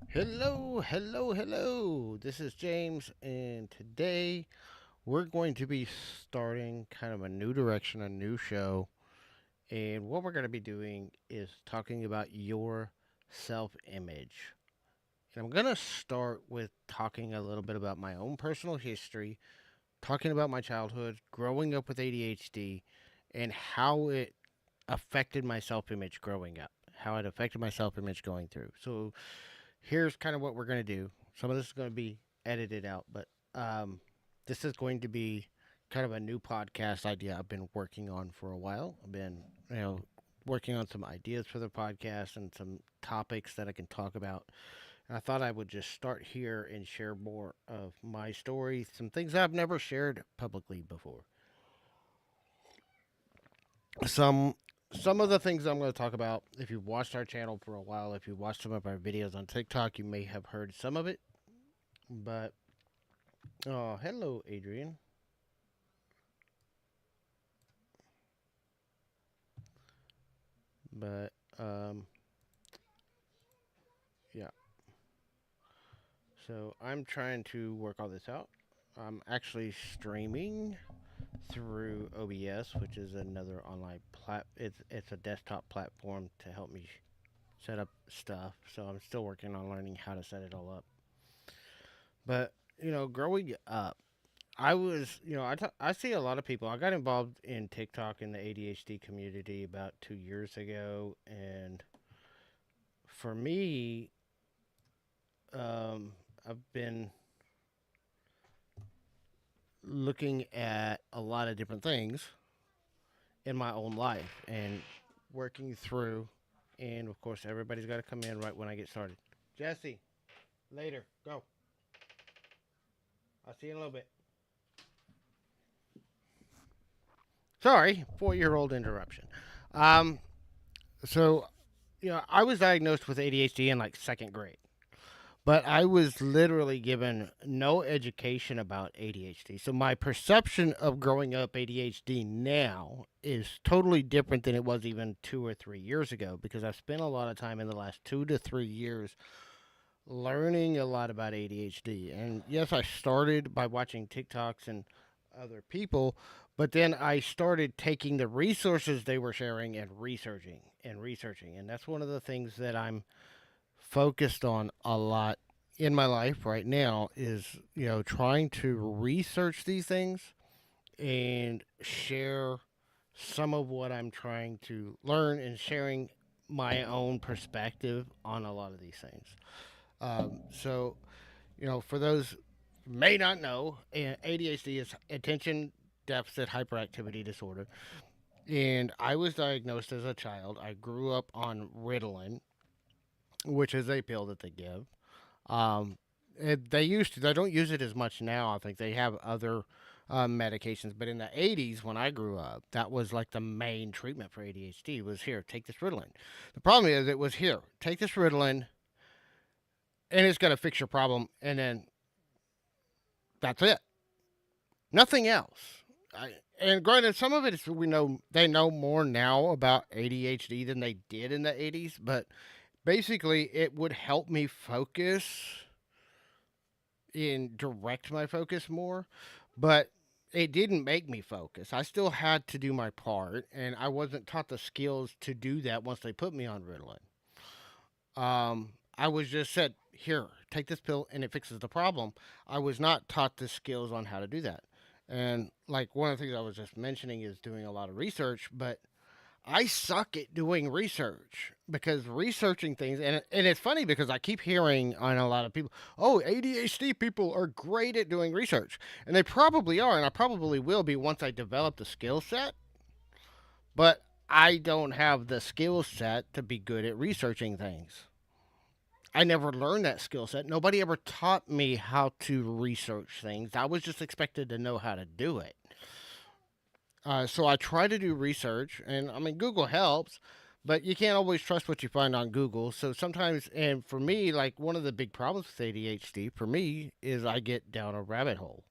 Hello, hello, hello. This is James, and today we're going to be starting kind of a new direction, a new show. And what we're going to be doing is talking about your self image. And I'm going to start with talking a little bit about my own personal history, talking about my childhood, growing up with ADHD, and how it affected my self image growing up, how it affected my self image going through. So, here's kind of what we're going to do. Some of this is going to be edited out, but this is going to be kind of a new podcast idea I've been working on for a while. I've been, you know, working on some ideas for the podcast and some topics that I can talk about. And I thought I would just start here and share more of my story, some things I've never shared publicly before. Some some of the things I'm going to talk about, if you've watched our channel for a while, if you've watched some of our videos on TikTok, you may have heard some of it. But oh, hello, Adrian. But yeah. So I'm trying to work all this out. I'm actually streaming through OBS, which is another online It's a desktop platform to help me set up stuff. So I'm still working on learning how to set it all up. But growing up, I was, I see a lot of people. I got involved in TikTok in the ADHD community about 2 years ago, and for me, I've been looking at a lot of different things in my own life and working through. And of course, everybody's got to come in right when I get started. Jesse, later, go. I'll see you in a little bit. Sorry, 4-year-old interruption. Um, so, I was diagnosed with ADHD in like second grade. But I was literally given no education about ADHD. So my perception of growing up ADHD now is totally different than it was even 2 or 3 years ago because I've spent a lot of time in the last 2 to 3 years learning a lot about ADHD. And yes, I started by watching TikToks and other people, but then I started taking the resources they were sharing and researching and researching. And that's one of the things that I'm focused on a lot in my life right now is trying to research these things and share some of what I'm trying to learn and sharing my own perspective on a lot of these things. So for those who may not know, ADHD is attention deficit hyperactivity disorder, and I was diagnosed as a child. I grew up on Ritalin, which is a pill that they give. Um, they used to. They don't use it as much now. I think they have other medications. But in the '80s, when I grew up, that was like the main treatment for ADHD. Was here, take this Ritalin. The problem is, it was here, take this Ritalin, and it's going to fix your problem, and then that's it. Nothing else. And granted, some of it is we know they know more now about ADHD than they did in the '80s. But basically, it would help me focus and direct my focus more, but it didn't make me focus. I still had to do my part, and I wasn't taught the skills to do that once they put me on Ritalin. I was just said, here, take this pill, and it fixes the problem. I was not taught the skills on how to do that. And like one of the things I was just mentioning is doing a lot of research, but I suck at doing research because researching things, and it's funny because I keep hearing on a lot of people, oh, ADHD people are great at doing research. And they probably are, and I probably will be once I develop the skill set. But I don't have the skill set to be good at researching things. I never learned that skill set. Nobody ever taught me how to research things. I was just expected to know how to do it. So I try to do research, and I mean, Google helps, but you can't always trust what you find on Google. So sometimes, and for me, like one of the big problems with ADHD for me is I get down a rabbit hole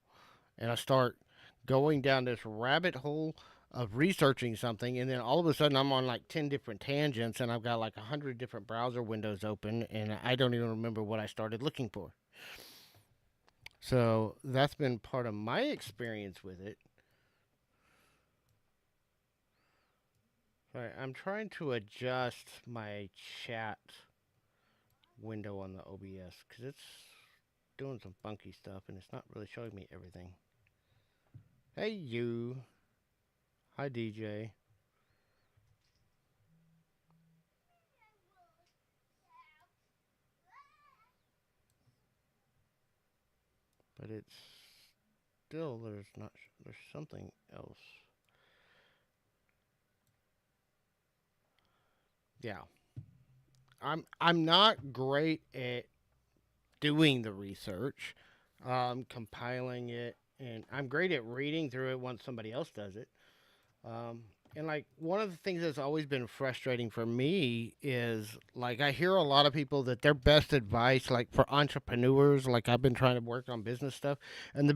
and I start going down this rabbit hole of researching something, and then all of a sudden I'm on like 10 different tangents, and I've got like 100 different browser windows open, and I don't even remember what I started looking for. So that's been part of my experience with it. Right, I'm trying to adjust my chat window on the OBS because it's doing some funky stuff and it's not really showing me everything. Hey, you. Hi, DJ. But it's still, there's something else. Yeah. I'm not great at doing the research, compiling it, and I'm great at reading through it once somebody else does it. Um, and like one of the things that's always been frustrating for me is like I hear a lot of people that their best advice, like for entrepreneurs, like I've been trying to work on business stuff, and the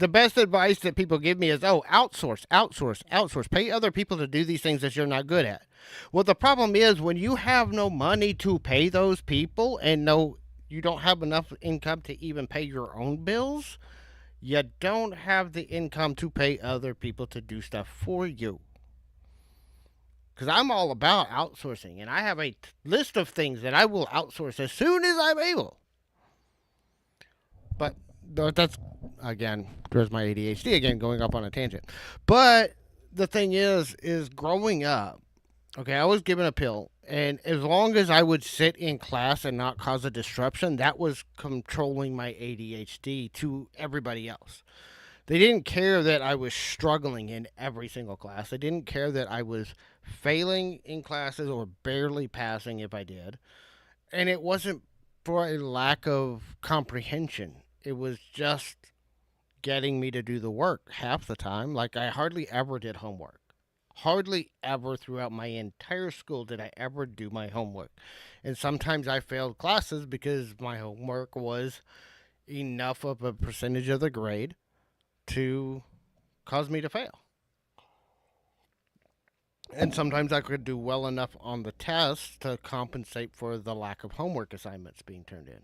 best advice that people give me is, oh, outsource, outsource, outsource, pay other people to do these things that you're not good at. Well, the problem is when you have no money to pay those people and no, you don't have enough income to even pay your own bills, you don't have the income to pay other people to do stuff for you. Because I'm all about outsourcing, and I have a list of things that I will outsource as soon as I'm able. But that's, again, there's my ADHD again going up on a tangent. But the thing is growing up, okay, I was given a pill, and as long as I would sit in class and not cause a disruption, that was controlling my ADHD to everybody else. They didn't care that I was struggling in every single class. They didn't care that I was failing in classes or barely passing if I did. And it wasn't for a lack of comprehension, it was just getting me to do the work half the time. Like, I hardly ever did homework. Hardly ever throughout my entire school did I ever do my homework. And sometimes I failed classes because my homework was enough of a percentage of the grade to cause me to fail. And sometimes I could do well enough on the test to compensate for the lack of homework assignments being turned in.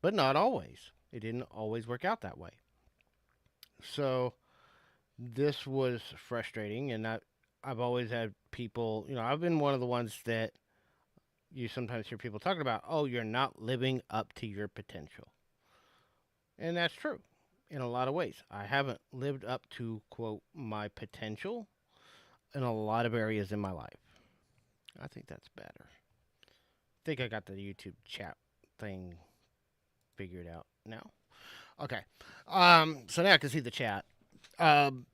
But not always. It didn't always work out that way. So this was frustrating, and I've always had people, I've been one of the ones that you sometimes hear people talking about, oh, you're not living up to your potential. And that's true in a lot of ways. I haven't lived up to, quote, my potential in a lot of areas in my life. I think that's better. I think I got the YouTube chat thing figured out now. Okay. So now I can see the chat. Um,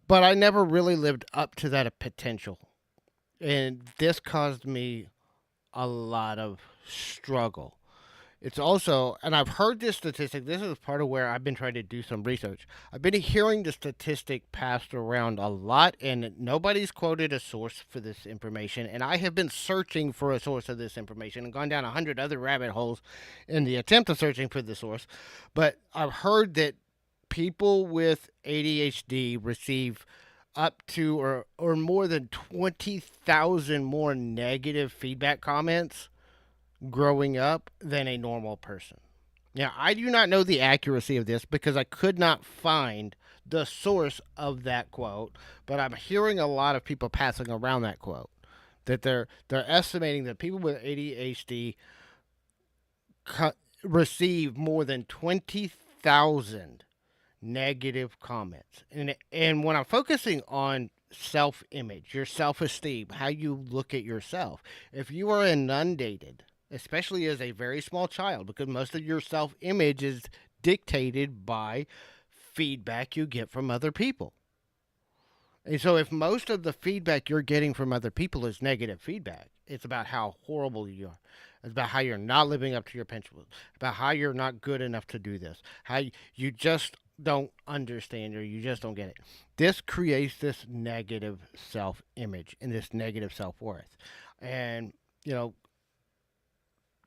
but I never really lived up to that potential. And this caused me a lot of struggle. It's also, and I've heard this statistic. This is part of where I've been trying to do some research. I've been hearing the statistic passed around a lot, and nobody's quoted a source for this information. And I have been searching for a source of this information and gone down 100 other rabbit holes in the attempt of searching for the source. But I've heard that people with ADHD receive up to or more than 20,000 more negative feedback comments growing up than a normal person. Now, I do not know the accuracy of this because I could not find the source of that quote, but I'm hearing a lot of people passing around that quote that they're estimating that people with ADHD receive more than 20,000 negative comments. And when I'm focusing on self-image, your self-esteem, how you look at yourself, if you are inundated, especially as a very small child, because most of your self image is dictated by feedback you get from other people. And so, if most of the feedback you're getting from other people is negative feedback, it's about how horrible you are. It's about how you're not living up to your potential. About how you're not good enough to do this. How you just don't understand or you just don't get it. This creates this negative self image and this negative self worth. And, you know,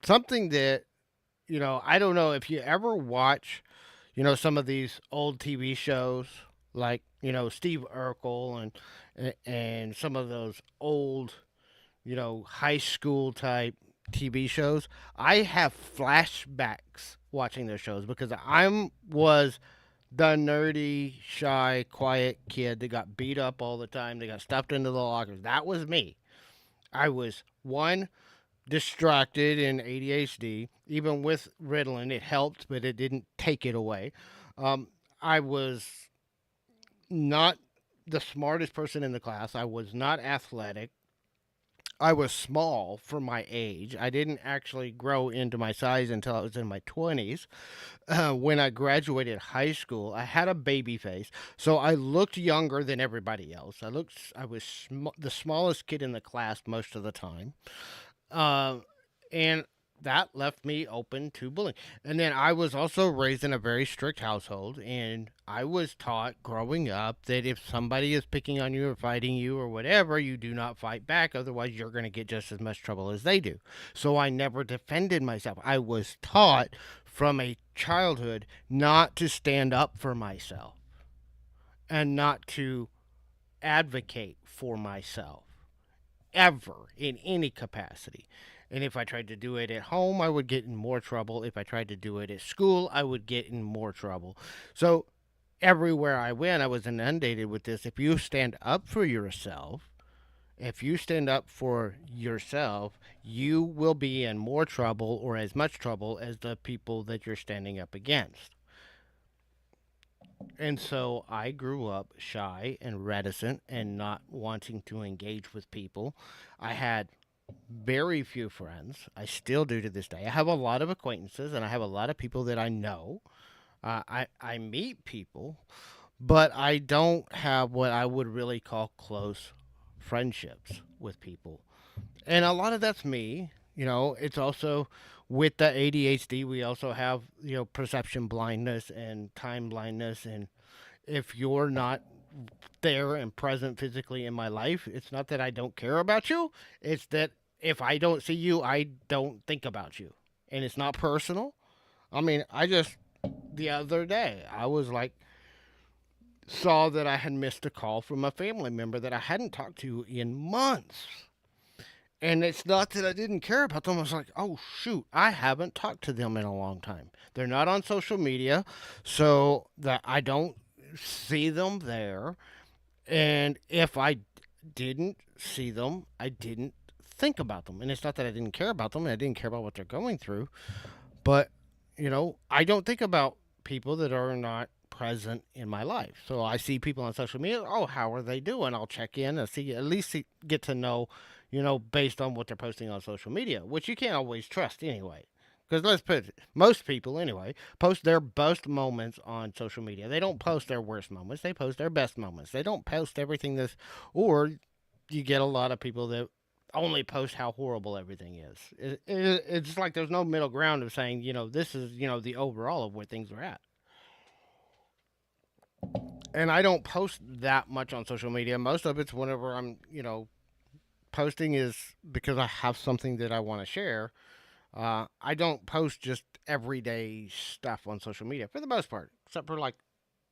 something that I don't know if you ever watch some of these old TV shows. like Steve Urkel and some of those old high school type TV shows. I have flashbacks watching those shows because I was the nerdy, shy, quiet kid that got beat up all the time. They got stuffed into the lockers. That was me. I was one distracted and ADHD. Even with Ritalin, it helped, but it didn't take it away. I was not the smartest person in the class. I was not athletic. I was small for my age. I didn't actually grow into my size until I was in my 20s. When I graduated high school, I had a baby face, so I looked younger than everybody else. I was the smallest kid in the class most of the time. Uh, and that left me open to bullying. And then I was also raised in a very strict household, and I was taught growing up that if somebody is picking on you or fighting you or whatever, you do not fight back, otherwise, you're going to get just as much trouble as they do. So I never defended myself. I was taught from a childhood not to stand up for myself and not to advocate for myself ever in any capacity. And if I tried to do it at home, I would get in more trouble. If I tried to do it at school, I would get in more trouble. So everywhere I went, I was inundated with this. If you stand up for yourself, if you stand up for yourself, you will be in more trouble or as much trouble as the people that you're standing up against. And so I grew up shy and reticent and not wanting to engage with people. I had very few friends. I still do to this day. I have a lot of acquaintances and I have a lot of people that I know. I meet people, but I don't have what I would really call close friendships with people. And a lot of that's me. It's also with the ADHD, we also have, perception blindness and time blindness. And if you're not there and present physically in my life, it's not that I don't care about you. It's that if I don't see you, I don't think about you. And it's not personal. I mean, the other day, I was like, saw that I had missed a call from a family member that I hadn't talked to in months. And it's not that I didn't care about them. I was like, oh, shoot, I haven't talked to them in a long time. They're not on social media, so that I don't see them there. And if I didn't see them, I didn't think about them. And it's not that I didn't care about them and I didn't care about what they're going through, but, I don't think about people that are not present in my life. So I see people on social media, oh, how are they doing? I'll check in and see, at least get to know, based on what they're posting on social media, which you can't always trust anyway. Because let's put it, most people anyway post their best moments on social media. They don't post their worst moments. They post their best moments. They don't post everything that's, or you get a lot of people that only post how horrible everything is. It's like there's no middle ground of saying, this is, the overall of where things are at. And I don't post that much on social media. Most of it's whenever I'm, posting is because I have something that I want to share. I don't post just everyday stuff on social media for the most part, except for like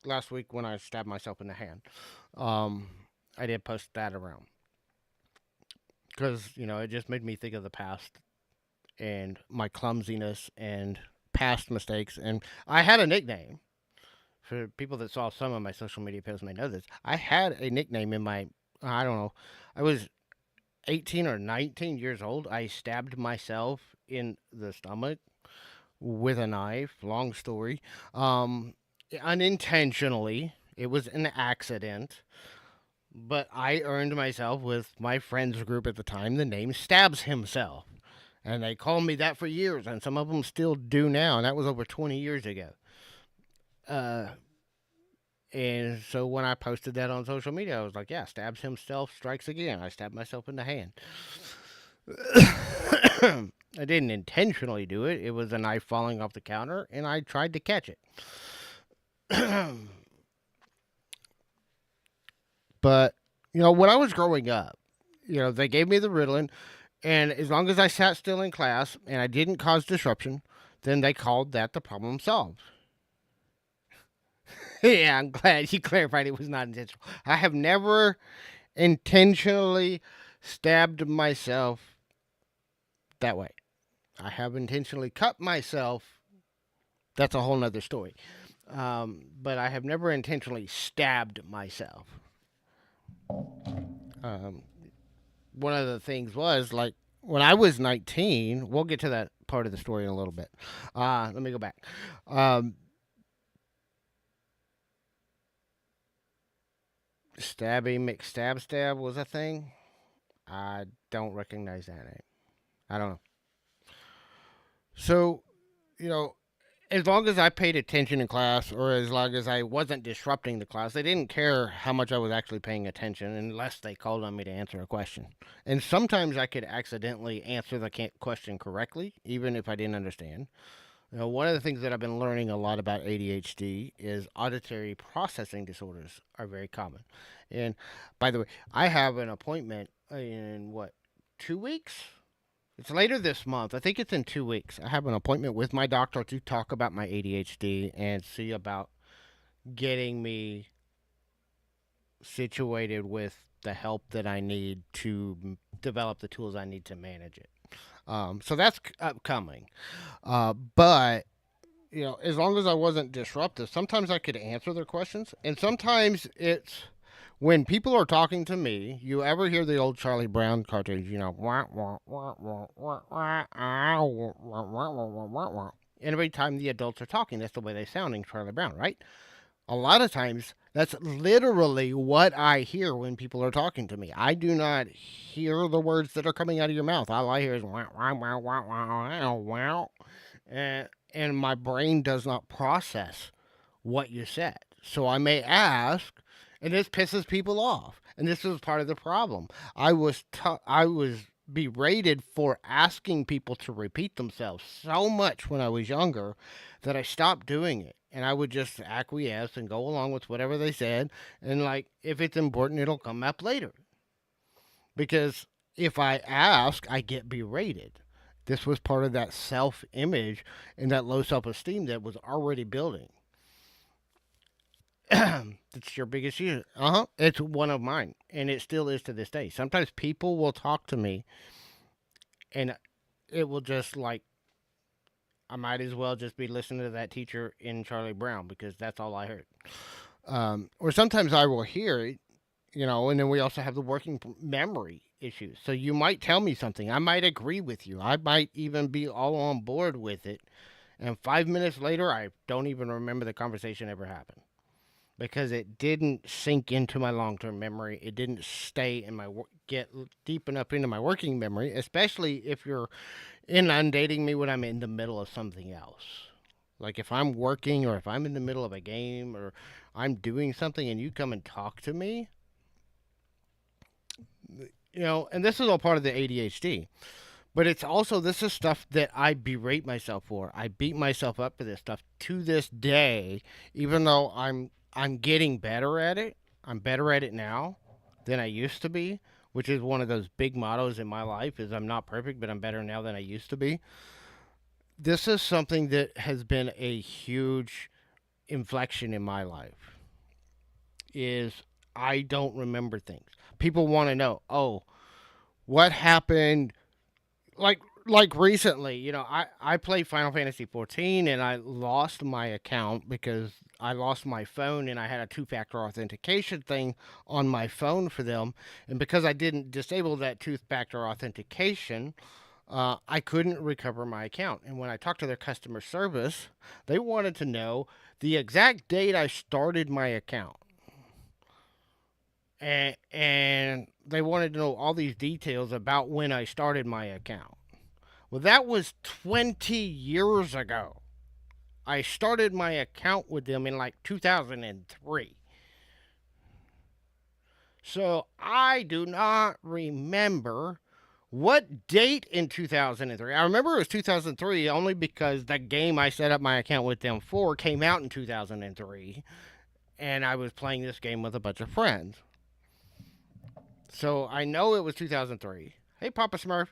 last week when I stabbed myself in the hand. Um, I did post that around because it just made me think of the past and my clumsiness and past mistakes. And I had a nickname. For people that saw some of my social media posts may know this. I had a nickname in my, I don't know, I was 18 or 19 years old. I stabbed myself in the stomach with a knife. Long story. Unintentionally. It was an accident. But I earned myself with my friends group at the time the name Stabs Himself. And they called me that for years, and some of them still do now. And that was over 20 years ago. Uh, and so when I posted that on social media, I was like, yeah, stabs himself, strikes again. I stabbed myself in the hand. I didn't intentionally do it. It was a knife falling off the counter, and I tried to catch it. But, when I was growing up, they gave me the Ritalin, and as long as I sat still in class and I didn't cause disruption, then they called that the problem solved. Yeah, I'm glad you clarified it was not intentional. I have never intentionally stabbed myself that way. I have intentionally cut myself. That's a whole nother story. But I have never intentionally stabbed myself. Um, One of the things was like when I was 19, we'll get to that part of the story in a little bit. Let me go back. Um, Stabby McStab was a thing. I don't recognize that name. I don't know. So, you know, as long as I paid attention in class or as long as I wasn't disrupting the class, they didn't care how much I was actually paying attention unless they called on me to answer a question. And sometimes I could accidentally answer the question correctly, even if I didn't understand. One of the things that I've been learning a lot about ADHD is auditory processing disorders are very common. And by the way, I have an appointment in what, 2 weeks? It's later this month. I think it's in 2 weeks. I have an appointment with my doctor to talk about my ADHD and see about getting me situated with the help that I need to develop the tools I need to manage it. So that's upcoming. But as long as I wasn't disruptive, sometimes I could answer their questions, and sometimes it's when people are talking to me. You ever hear the old Charlie Brown cartoons? Wah, wah, wah, wah, wah, wah, ah, wah, wah, wah, wah, wah, wah, wah. And every time the adults are talking, that's the way they sound in Charlie Brown, right? A lot of times, that's literally what I hear when people are talking to me. I do not hear the words that are coming out of your mouth. All I hear is wow, wow, wow, wow, wow, wow, and my brain does not process what you said. So I may ask, and this pisses people off. And this is part of the problem. I was berated for asking people to repeat themselves so much when I was younger that I stopped doing it. And I would just acquiesce and go along with whatever they said. And like, if it's important, it'll come up later. Because if I ask, I get berated. This was part of that self image and that low self esteem that was already building. It's your biggest issue. It's one of mine, and it still is to this day. Sometimes people will talk to me, and it will just like I might as well just be listening to that teacher in Charlie Brown because that's all I heard. Or sometimes I will hear it, and then we also have the working memory issues. So you might tell me something, I might agree with you, I might even be all on board with it, and 5 minutes later, I don't even remember the conversation ever happened because it didn't sink into my long-term memory. It didn't stay in my get deep enough into my working memory, especially if you're inundating me when I'm in the middle of something else. Like if I'm working or if I'm in the middle of a game or I'm doing something and you come and talk to me, and this is all part of the ADHD. But it's also this is stuff that I berate myself for. I beat myself up for this stuff to this day, even though I'm getting better at it. I'm better at it now than I used to be, which is one of those big mottos in my life is I'm not perfect, but I'm better now than I used to be. This is something that has been a huge inflection in my life is I don't remember things. People want to know, "Oh, what happened like recently, I played Final Fantasy 14 and I lost my account because I lost my phone and I had a two-factor authentication thing on my phone for them, and because I didn't disable that two-factor authentication, I couldn't recover my account. And when I talked to their customer service, they wanted to know the exact date I started my account. And they wanted to know all these details about when I started my account. Well, that was 20 years ago. I started my account with them in like 2003. So I do not remember what date in 2003. I remember it was 2003 only because the game I set up my account with them for came out in 2003. And I was playing this game with a bunch of friends. So I know it was 2003. Hey, Papa Smurf.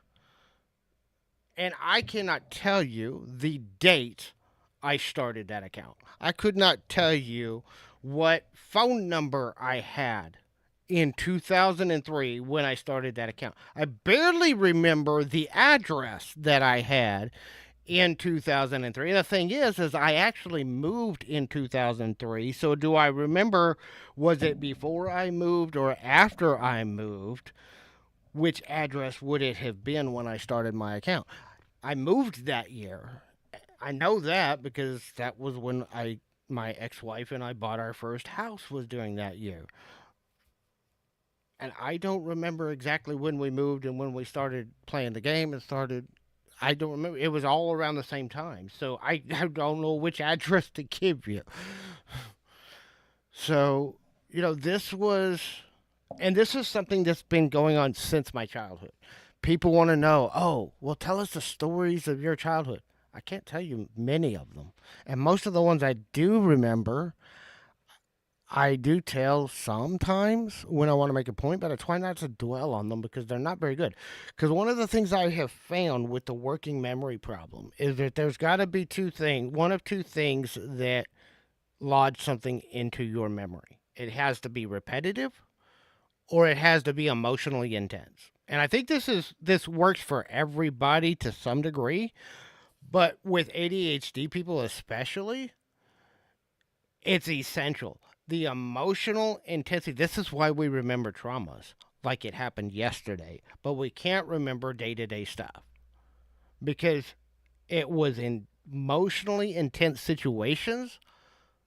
And I cannot tell you the date I started that account. I could not tell you what phone number I had in 2003 when I started that account. I barely remember the address that I had in 2003. And the thing is I actually moved in 2003. So do I remember, was it before I moved or after I moved? Which address would it have been when I started my account? I moved that year. I know that because that was when I my ex-wife and I bought our first house was during that year. And I don't remember exactly when we moved and when we started playing the game and started. I don't remember. It was all around the same time. So I don't know which address to give you. So, this was, and this is something that's been going on since my childhood. People want to know, oh, well, tell us the stories of your childhood. I can't tell you many of them. And most of the ones I do remember, I do tell sometimes when I want to make a point, but I try not to dwell on them because they're not very good. Because one of the things I have found with the working memory problem is that there's got to be one of two things that lodge something into your memory. It has to be repetitive or it has to be emotionally intense. And I think this works for everybody to some degree, but with ADHD people especially, it's essential. The emotional intensity. This is why we remember traumas like it happened yesterday, but we can't remember day-to-day stuff because it was in emotionally intense situations,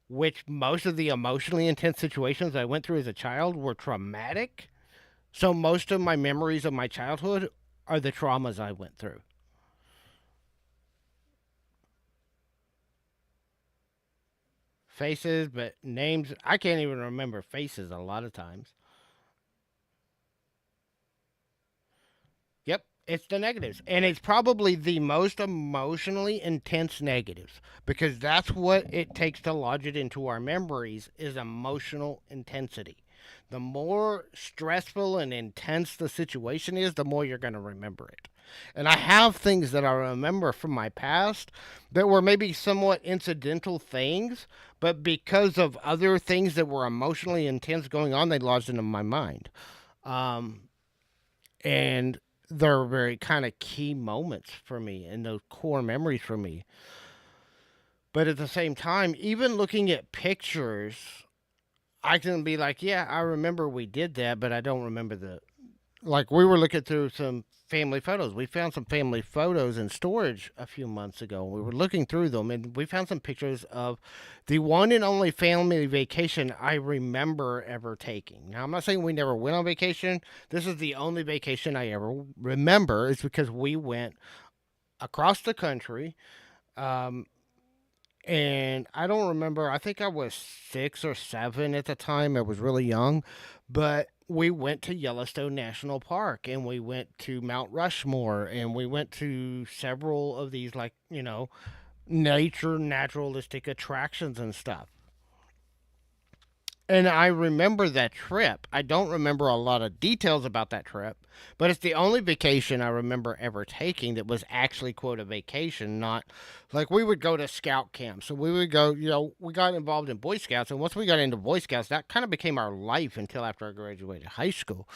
which most of the emotionally intense situations I went through as a child were traumatic. So most of my memories of my childhood are the traumas I went through. Faces, but names, I can't even remember faces a lot of times. Yep, it's the negatives. And it's probably the most emotionally intense negatives because that's what it takes to lodge it into our memories is emotional intensity. The more stressful and intense the situation is, the more you're going to remember it. And I have things that I remember from my past that were maybe somewhat incidental things, but because of other things that were emotionally intense going on, they lodged into my mind. Um, and they're very kind of key moments for me and those core memories for me. But at the same time, even looking at pictures, I can be like, yeah, I remember we did that, but I don't remember like we were looking through some family photos. We found some family photos in storage a few months ago. We were looking through them and we found some pictures of the one and only family vacation I remember ever taking. Now, I'm not saying we never went on vacation. This is the only vacation I ever remember. It's because we went across the country. Um, and I don't remember. I think I was 6 or 7 at the time. I was really young, but we went to Yellowstone National Park and we went to Mount Rushmore and we went to several of these, like, nature naturalistic attractions and stuff. And I remember that trip. I don't remember a lot of details about that trip, but it's the only vacation I remember ever taking that was actually, quote, a vacation, not like we would go to scout camp. So we would go, we got involved in Boy Scouts. And once we got into Boy Scouts, that kind of became our life until after I graduated high school.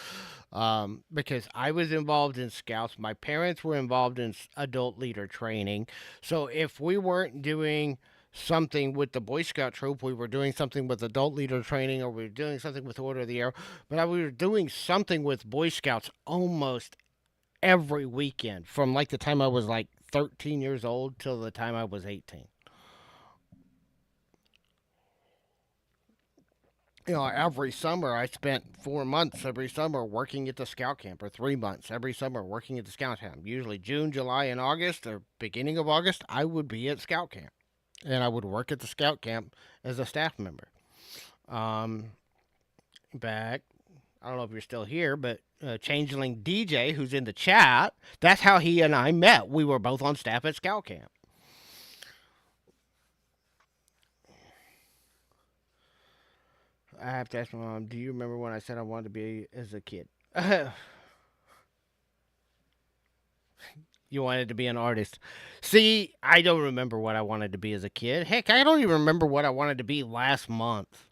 Because I was involved in Scouts. My parents were involved in adult leader training. So if we weren't doing something with the Boy Scout troop. We were doing something with adult leader training, or we were doing something with Order of the Arrow. But we were doing something with Boy Scouts almost every weekend from like the time I was like 13 years old till the time I was 18. Every summer I spent 4 months every summer working at the scout camp, or 3 months every summer working at the scout camp. Usually June, July, and August, or beginning of August, I would be at scout camp. And I would work at the scout camp as a staff member. Um, back. I don't know if you're still here, but Changeling DJ, who's in the chat, that's how he and I met. We were both on staff at Scout Camp. I have to ask my mom, do you remember when I said I wanted to be as a kid? You wanted to be an artist. See, I don't remember what I wanted to be as a kid. Heck, I don't even remember what I wanted to be last month.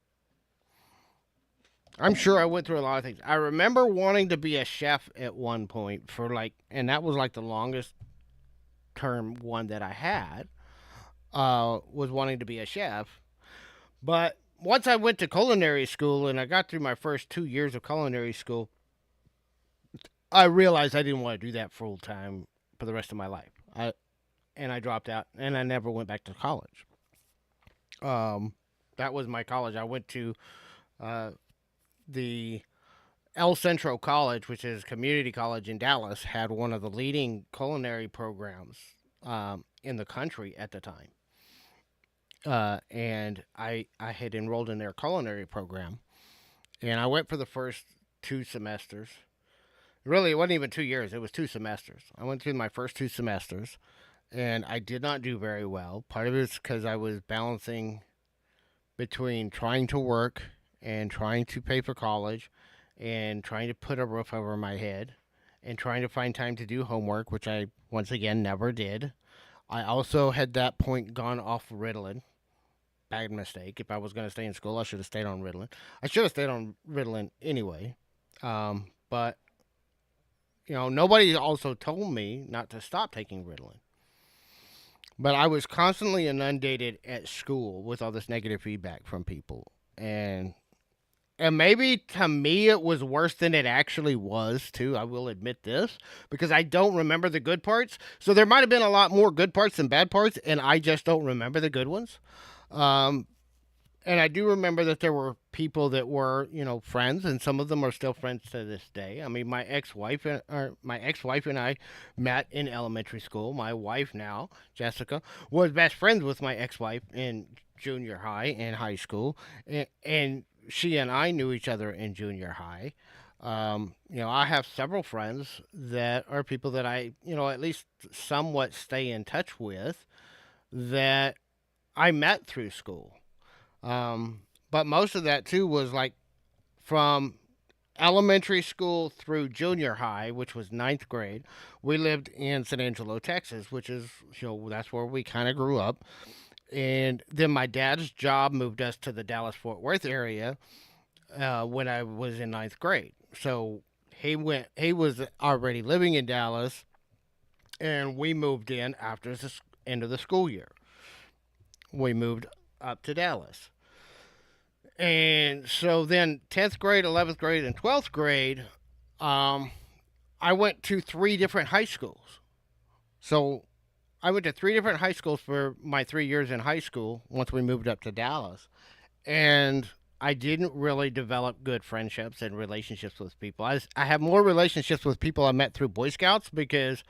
I'm sure I went through a lot of things. I remember wanting to be a chef at one point for like, and that was like the longest term one that I had, was wanting to be a chef. But once I went to culinary school and I got through my first 2 years of culinary school, I realized I didn't want to do that full time for the rest of my life. I dropped out and I never went back to college. Um, that was my college. I went to uh, the El Centro College, which is community college in Dallas, had one of the leading culinary programs in the country at the time. And I had enrolled in their culinary program, and I went for the first 2 semesters. Really, it wasn't even 2 years; it was 2 semesters. I went through my first 2 semesters, and I did not do very well. Part of it's because I was balancing between trying to work and trying to pay for college and trying to put a roof over my head and trying to find time to do homework, which I once again never did. I also had that point gone off Ritalin. Bad mistake. If I was going to stay in school, I should have stayed on Ritalin. I should have stayed on Ritalin anyway. But, nobody also told me not to stop taking Ritalin. But I was constantly inundated at school with all this negative feedback from people. And maybe to me it was worse than it actually was too. I will admit this because I don't remember the good parts. So there might have been a lot more good parts than bad parts, and I just don't remember the good ones. Um, and I do remember that there were people that were, friends, and some of them are still friends to this day. I mean, my ex-wife and I met in elementary school. My wife now, Jessica, was best friends with my ex-wife in junior high and high school, and she and I knew each other in junior high. I have several friends that are people that I, at least somewhat stay in touch with that I met through school. Um, but most of that too was like from elementary school through junior high, which was ninth grade. We lived in San Angelo, Texas, which is, that's where we kind of grew up. And then my dad's job moved us to the Dallas Fort Worth area when I was in ninth grade. So he was already living in Dallas, and we moved in after the end of the school year. We moved up to Dallas. And so then 10th grade, 11th grade, and 12th grade, um, I went to 3 different high schools. So I went to 3 different high schools for my 3 years in high school once we moved up to Dallas. And I didn't really develop good friendships and relationships with people. I have more relationships with people I met through Boy Scouts because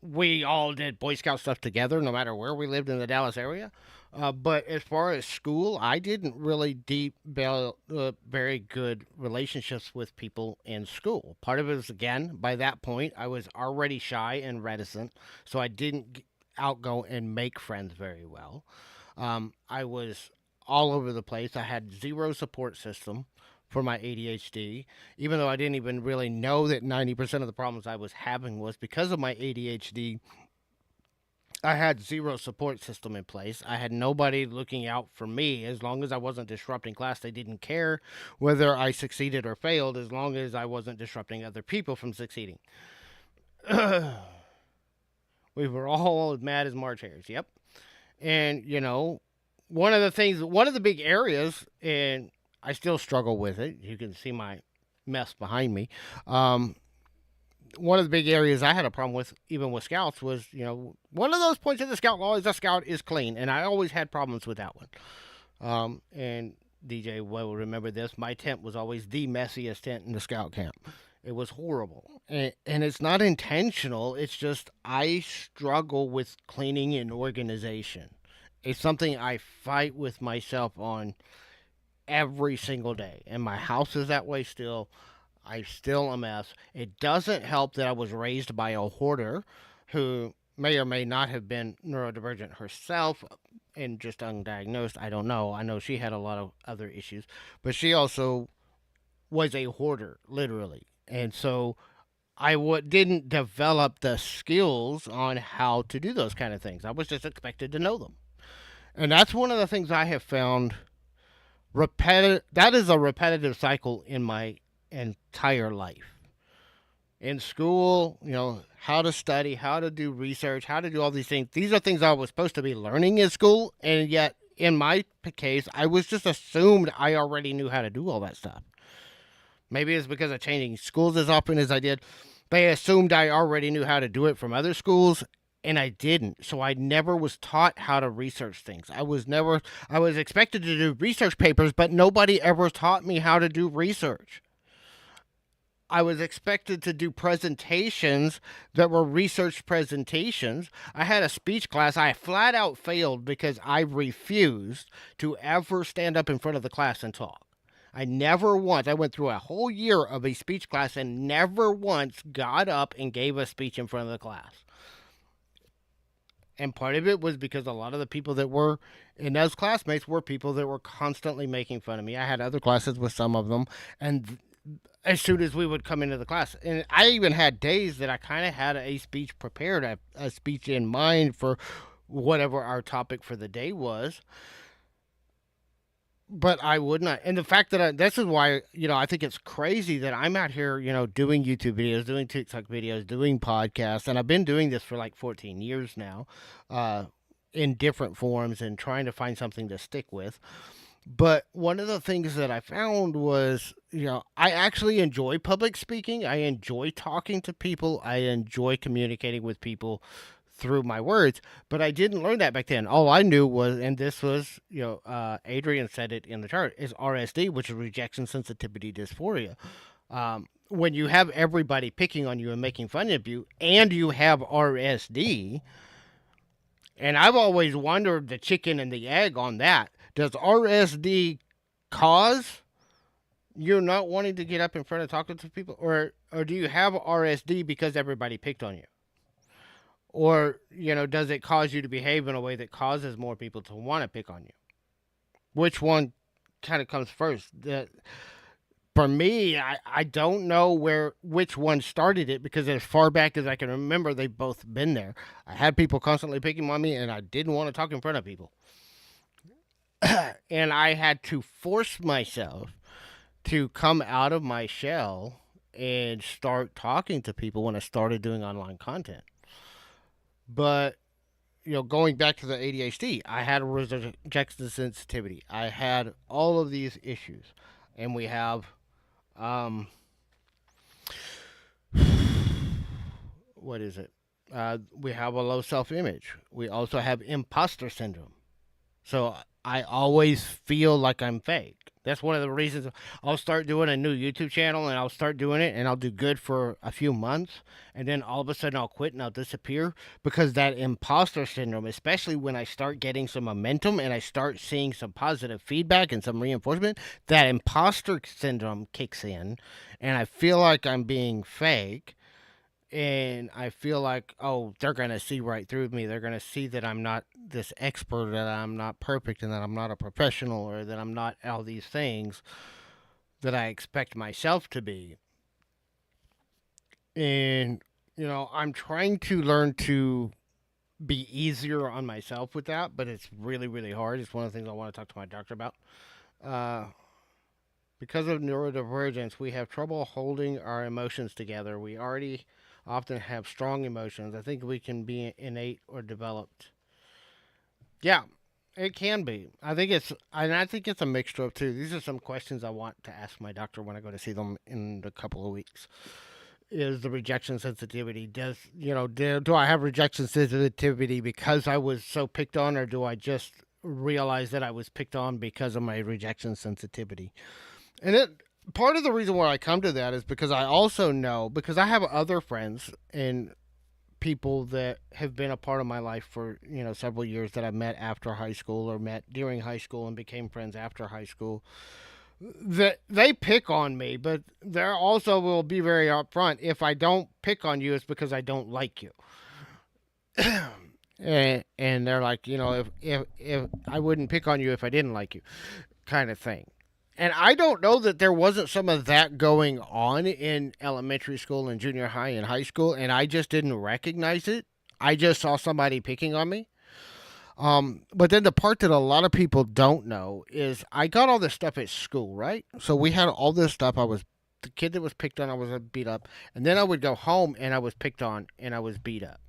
we all did Boy Scout stuff together, no matter where we lived in the Dallas area. But as far as school, I didn't really very good relationships with people in school. Part of it is, again, by that point, I was already shy and reticent, so I didn't outgo and make friends very well. I was all over the place. I had zero support system for my ADHD, even though I didn't even really know that 90% of the problems I was having was because of my ADHD. I had zero support system in place. I had nobody looking out for me. As long as I wasn't disrupting class, they didn't care whether I succeeded or failed, as long as I wasn't disrupting other people from succeeding. We were all as mad as March hares. Yep. And, one of the big areas, and I still struggle with it. You can see my mess behind me. Um, One of the big areas I had a problem with, even with scouts, was, one of those points of the scout law is a scout is clean, and I always had problems with that one. And DJ will remember this. My tent was always the messiest tent in the scout camp. It was horrible, and it's not intentional. It's just I struggle with cleaning and organization. It's something I fight with myself on every single day, and my house is that way still. I'm still a mess. It doesn't help that I was raised by a hoarder who may or may not have been neurodivergent herself and just undiagnosed. I don't know. I know she had a lot of other issues, but she also was a hoarder, literally. And so didn't develop the skills on how to do those kind of things. I was just expected to know them. And that's one of the things I have found repetitive. That is a repetitive cycle in my entire life. In school, how to study, how to do research, how to do all these things. These are things I was supposed to be learning in school, and yet in my case, I was just assumed I already knew how to do all that stuff. Maybe it's because of changing schools as often as I did. They assumed I already knew how to do it from other schools, and I didn't. So I never was taught how to research things. I was expected to do research papers, but nobody ever taught me how to do research. I was expected to do presentations that were research presentations. I had a speech class. I flat out failed because I refused to ever stand up in front of the class and talk. I never once, I went through a whole year of a speech class and never once got up and gave a speech in front of the class. And part of it was because a lot of the people that were in those classmates were people that were constantly making fun of me. I had other classes with some of them, and as soon as we would come into the class, and I even had days that I kind of had a speech prepared, a speech in mind for whatever our topic for the day was, but I would not. And the fact that this is why, I think it's crazy that I'm out here, doing YouTube videos, doing TikTok videos, doing podcasts, and I've been doing this for like 14 years now, in different forms and trying to find something to stick with. But one of the things that I found was, I actually enjoy public speaking. I enjoy talking to people. I enjoy communicating with people through my words, but I didn't learn that back then. All I knew was, and this was, Adrian said it in the chart, is RSD, which is rejection sensitivity dysphoria. When you have everybody picking on you and making fun of you, and you have RSD, and I've always wondered the chicken and the egg on that. Does RSD cause you not wanting to get up in front of talking to people, or do you have RSD because everybody picked on you? Or, does it cause you to behave in a way that causes more people to want to pick on you? Which one kind of comes first? For me, I don't know which one started it, because as far back as I can remember, they've both been there. I had people constantly picking on me, and I didn't want to talk in front of people. And I had to force myself to come out of my shell and start talking to people when I started doing online content. But, going back to the ADHD, I had a rejection sensitivity. I had all of these issues. And we have, what is it? We have a low self image. We also have imposter syndrome. So I always feel like I'm fake. That's one of the reasons I'll start doing a new YouTube channel, and I'll start doing it, and I'll do good for a few months, and then all of a sudden I'll quit and I'll disappear, because that imposter syndrome, especially when I start getting some momentum and I start seeing some positive feedback and some reinforcement, that imposter syndrome kicks in, and I feel like I'm being fake. And I feel like, oh, they're going to see right through me. They're going to see that I'm not this expert, that I'm not perfect, and that I'm not a professional, or that I'm not all these things that I expect myself to be. And, I'm trying to learn to be easier on myself with that, but it's really, really hard. It's one of the things I want to talk to my doctor about. Uh, because of neurodivergence, we have trouble holding our emotions together. We already often have strong emotions. I think we can be innate or developed. Yeah, it can be. I think it's a mixture of two. These are some questions I want to ask my doctor when I go to see them in a couple of weeks. Is the rejection sensitivity? Do I have rejection sensitivity because I was so picked on, or do I just realize that I was picked on because of my rejection sensitivity? And part of the reason why I come to that is because I also know, because I have other friends and people that have been a part of my life for, several years, that I met after high school or met during high school and became friends after high school, that they pick on me, but they also will be very upfront. If I don't pick on you, it's because I don't like you. And they're like, if I wouldn't pick on you if I didn't like you, kind of thing. And I don't know that there wasn't some of that going on in elementary school and junior high and high school, and I just didn't recognize it. I just saw somebody picking on me. But then the part that a lot of people don't know is I got all this stuff at school, right? So we had all this stuff. I was the kid that was picked on, I was beat up. And then I would go home and I was picked on and I was beat up.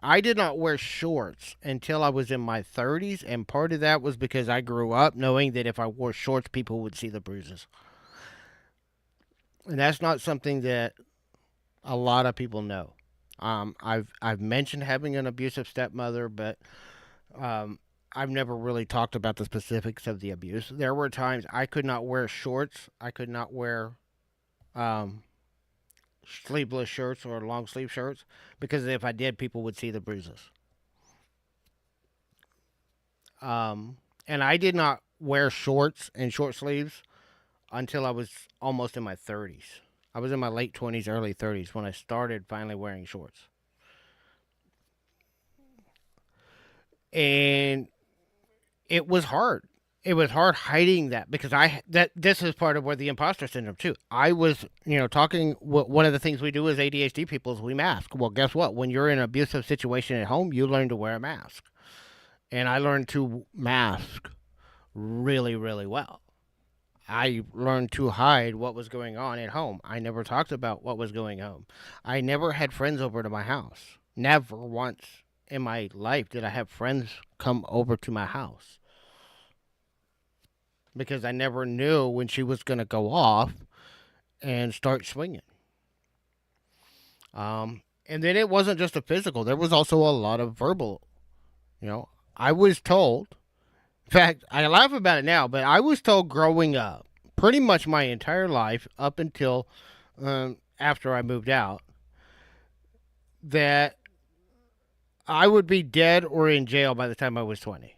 I did not wear shorts until I was in my 30s, and part of that was because I grew up knowing that if I wore shorts, people would see the bruises. And that's not something that a lot of people know. I've mentioned having an abusive stepmother, but um, I've never really talked about the specifics of the abuse. There were times I could not wear shorts. I could not wear um, sleeveless shirts or long sleeve shirts because if I did, people would see the bruises. And I did not wear shorts and short sleeves until I was almost in my 30s. I was in my late 20s, early 30s when I started finally wearing shorts. And it was hard. It was hard hiding that because this is part of where the imposter syndrome too. I was, talking. One of the things we do as ADHD people is we mask. Well, guess what? When you're in an abusive situation at home, you learn to wear a mask, and I learned to mask really, really well. I learned to hide what was going on at home. I never talked about what was going on. I never had friends over to my house. Never once in my life did I have friends come over to my house because I never knew when she was going to go off and start swinging. And then it wasn't just a physical, there was also a lot of verbal. I was told, in fact, I laugh about it now, but I was told growing up, pretty much my entire life up until after I moved out, that I would be dead or in jail by the time I was 20.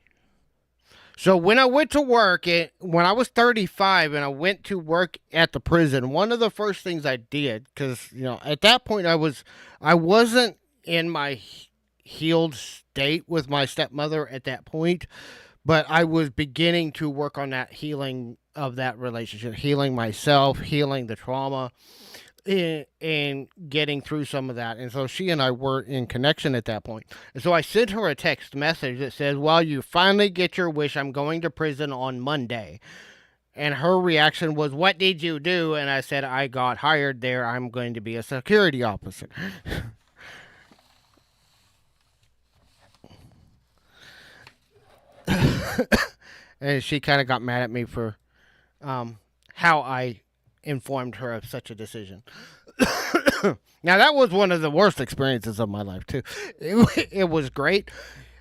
So when I went to work, when I was 35 and I went to work at the prison, one of the first things I did, because at that point I wasn't in my healed state with my stepmother at that point, but I was beginning to work on that healing of that relationship, healing myself, healing the trauma, and getting through some of that. And so she and I were in connection at that point. And so I sent her a text message that says, "Well, you finally get your wish. I'm going to prison on Monday." And her reaction was, "What did you do?" And I said, "I got hired there. I'm going to be a security officer." And she kind of got mad at me for how I informed her of such a decision. Now, that was one of the worst experiences of my life, too. It was great.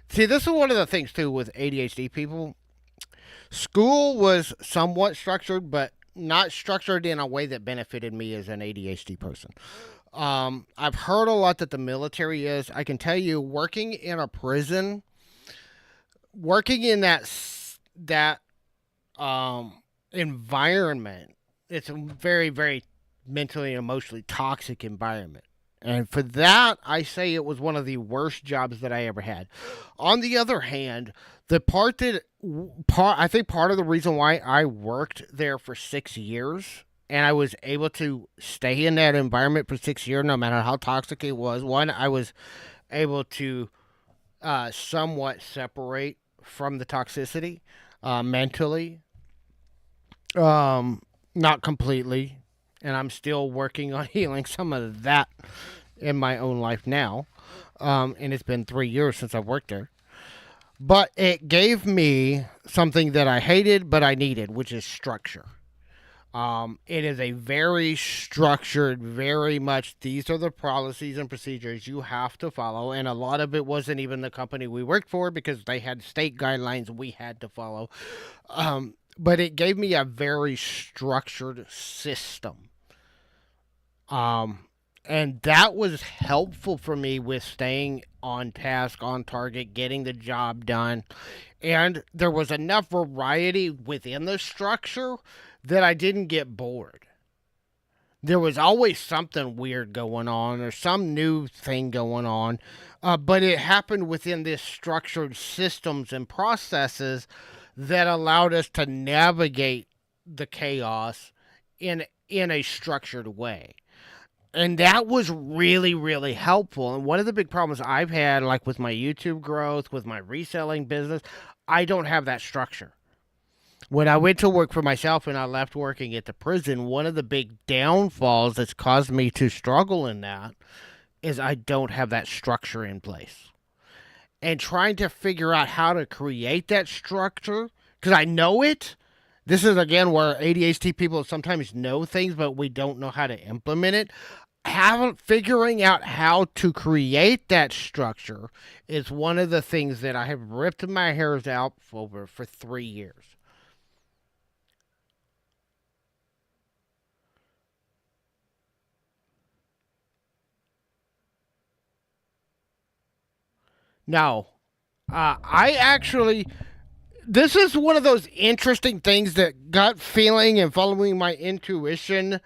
See, this is one of the things, too, with ADHD people. School was somewhat structured, but not structured in a way that benefited me as an ADHD person. I've heard a lot that the military is. I can tell you, working in a prison, working in that environment, it's a very, very mentally and emotionally toxic environment. And for that, I say it was one of the worst jobs that I ever had. On the other hand, I think part of the reason why I worked there for 6 years and I was able to stay in that environment for 6 years, no matter how toxic it was, one, I was able to somewhat separate from the toxicity mentally. Not completely, and I'm still working on healing some of that in my own life now. And it's been 3 years since I worked there. But it gave me something that I hated, but I needed, which is structure. It is a very structured, very much, these are the policies and procedures you have to follow. And a lot of it wasn't even the company we worked for because they had state guidelines we had to follow. But it gave me a very structured system. And that was helpful for me with staying on task, on target, getting the job done. And there was enough variety within the structure that I didn't get bored. There was always something weird going on or some new thing going on, but it happened within this structured systems and processes that allowed us to navigate the chaos in a structured way. And that was really, really helpful. And one of the big problems I've had, like with my YouTube growth, with my reselling business, I don't have that structure. When I went to work for myself and I left working at the prison, one of the big downfalls that's caused me to struggle in that is I don't have that structure in place. And trying to figure out how to create that structure, because I know it. This is again where ADHD people sometimes know things, but we don't know how to implement it. Figuring out how to create that structure is one of the things that I have ripped my hairs out over for 3 years. Now, I actually, this is one of those interesting things that gut feeling and following my intuition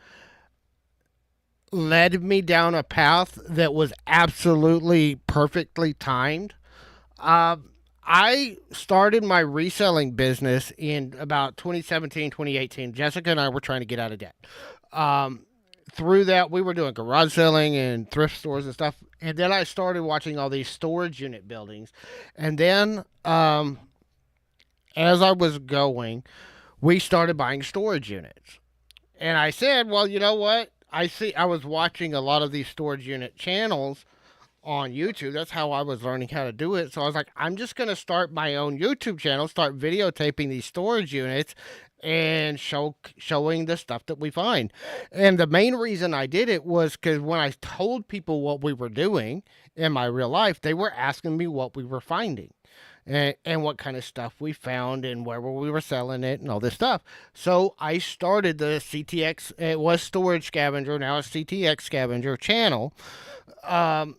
led me down a path that was absolutely perfectly timed. I started my reselling business in about 2017, 2018. Jessica and I were trying to get out of debt. Um, Through that, we were doing garage selling and thrift stores and stuff. And then I started watching all these storage unit buildings. And then, as I was going, we started buying storage units. And I said, well, you know what? I was watching a lot of these storage unit channels on YouTube. That's how I was learning how to do it. So I was like, I'm just going to start my own YouTube channel, start videotaping these storage units and showing the stuff that we find. And the main reason I did it was because when I told people what we were doing in my real life, they were asking me what we were finding. And what kind of stuff we found and where we were selling it and all this stuff. So I started the CTX, it was Storage Scavenger, now it's CTX Scavenger channel, um,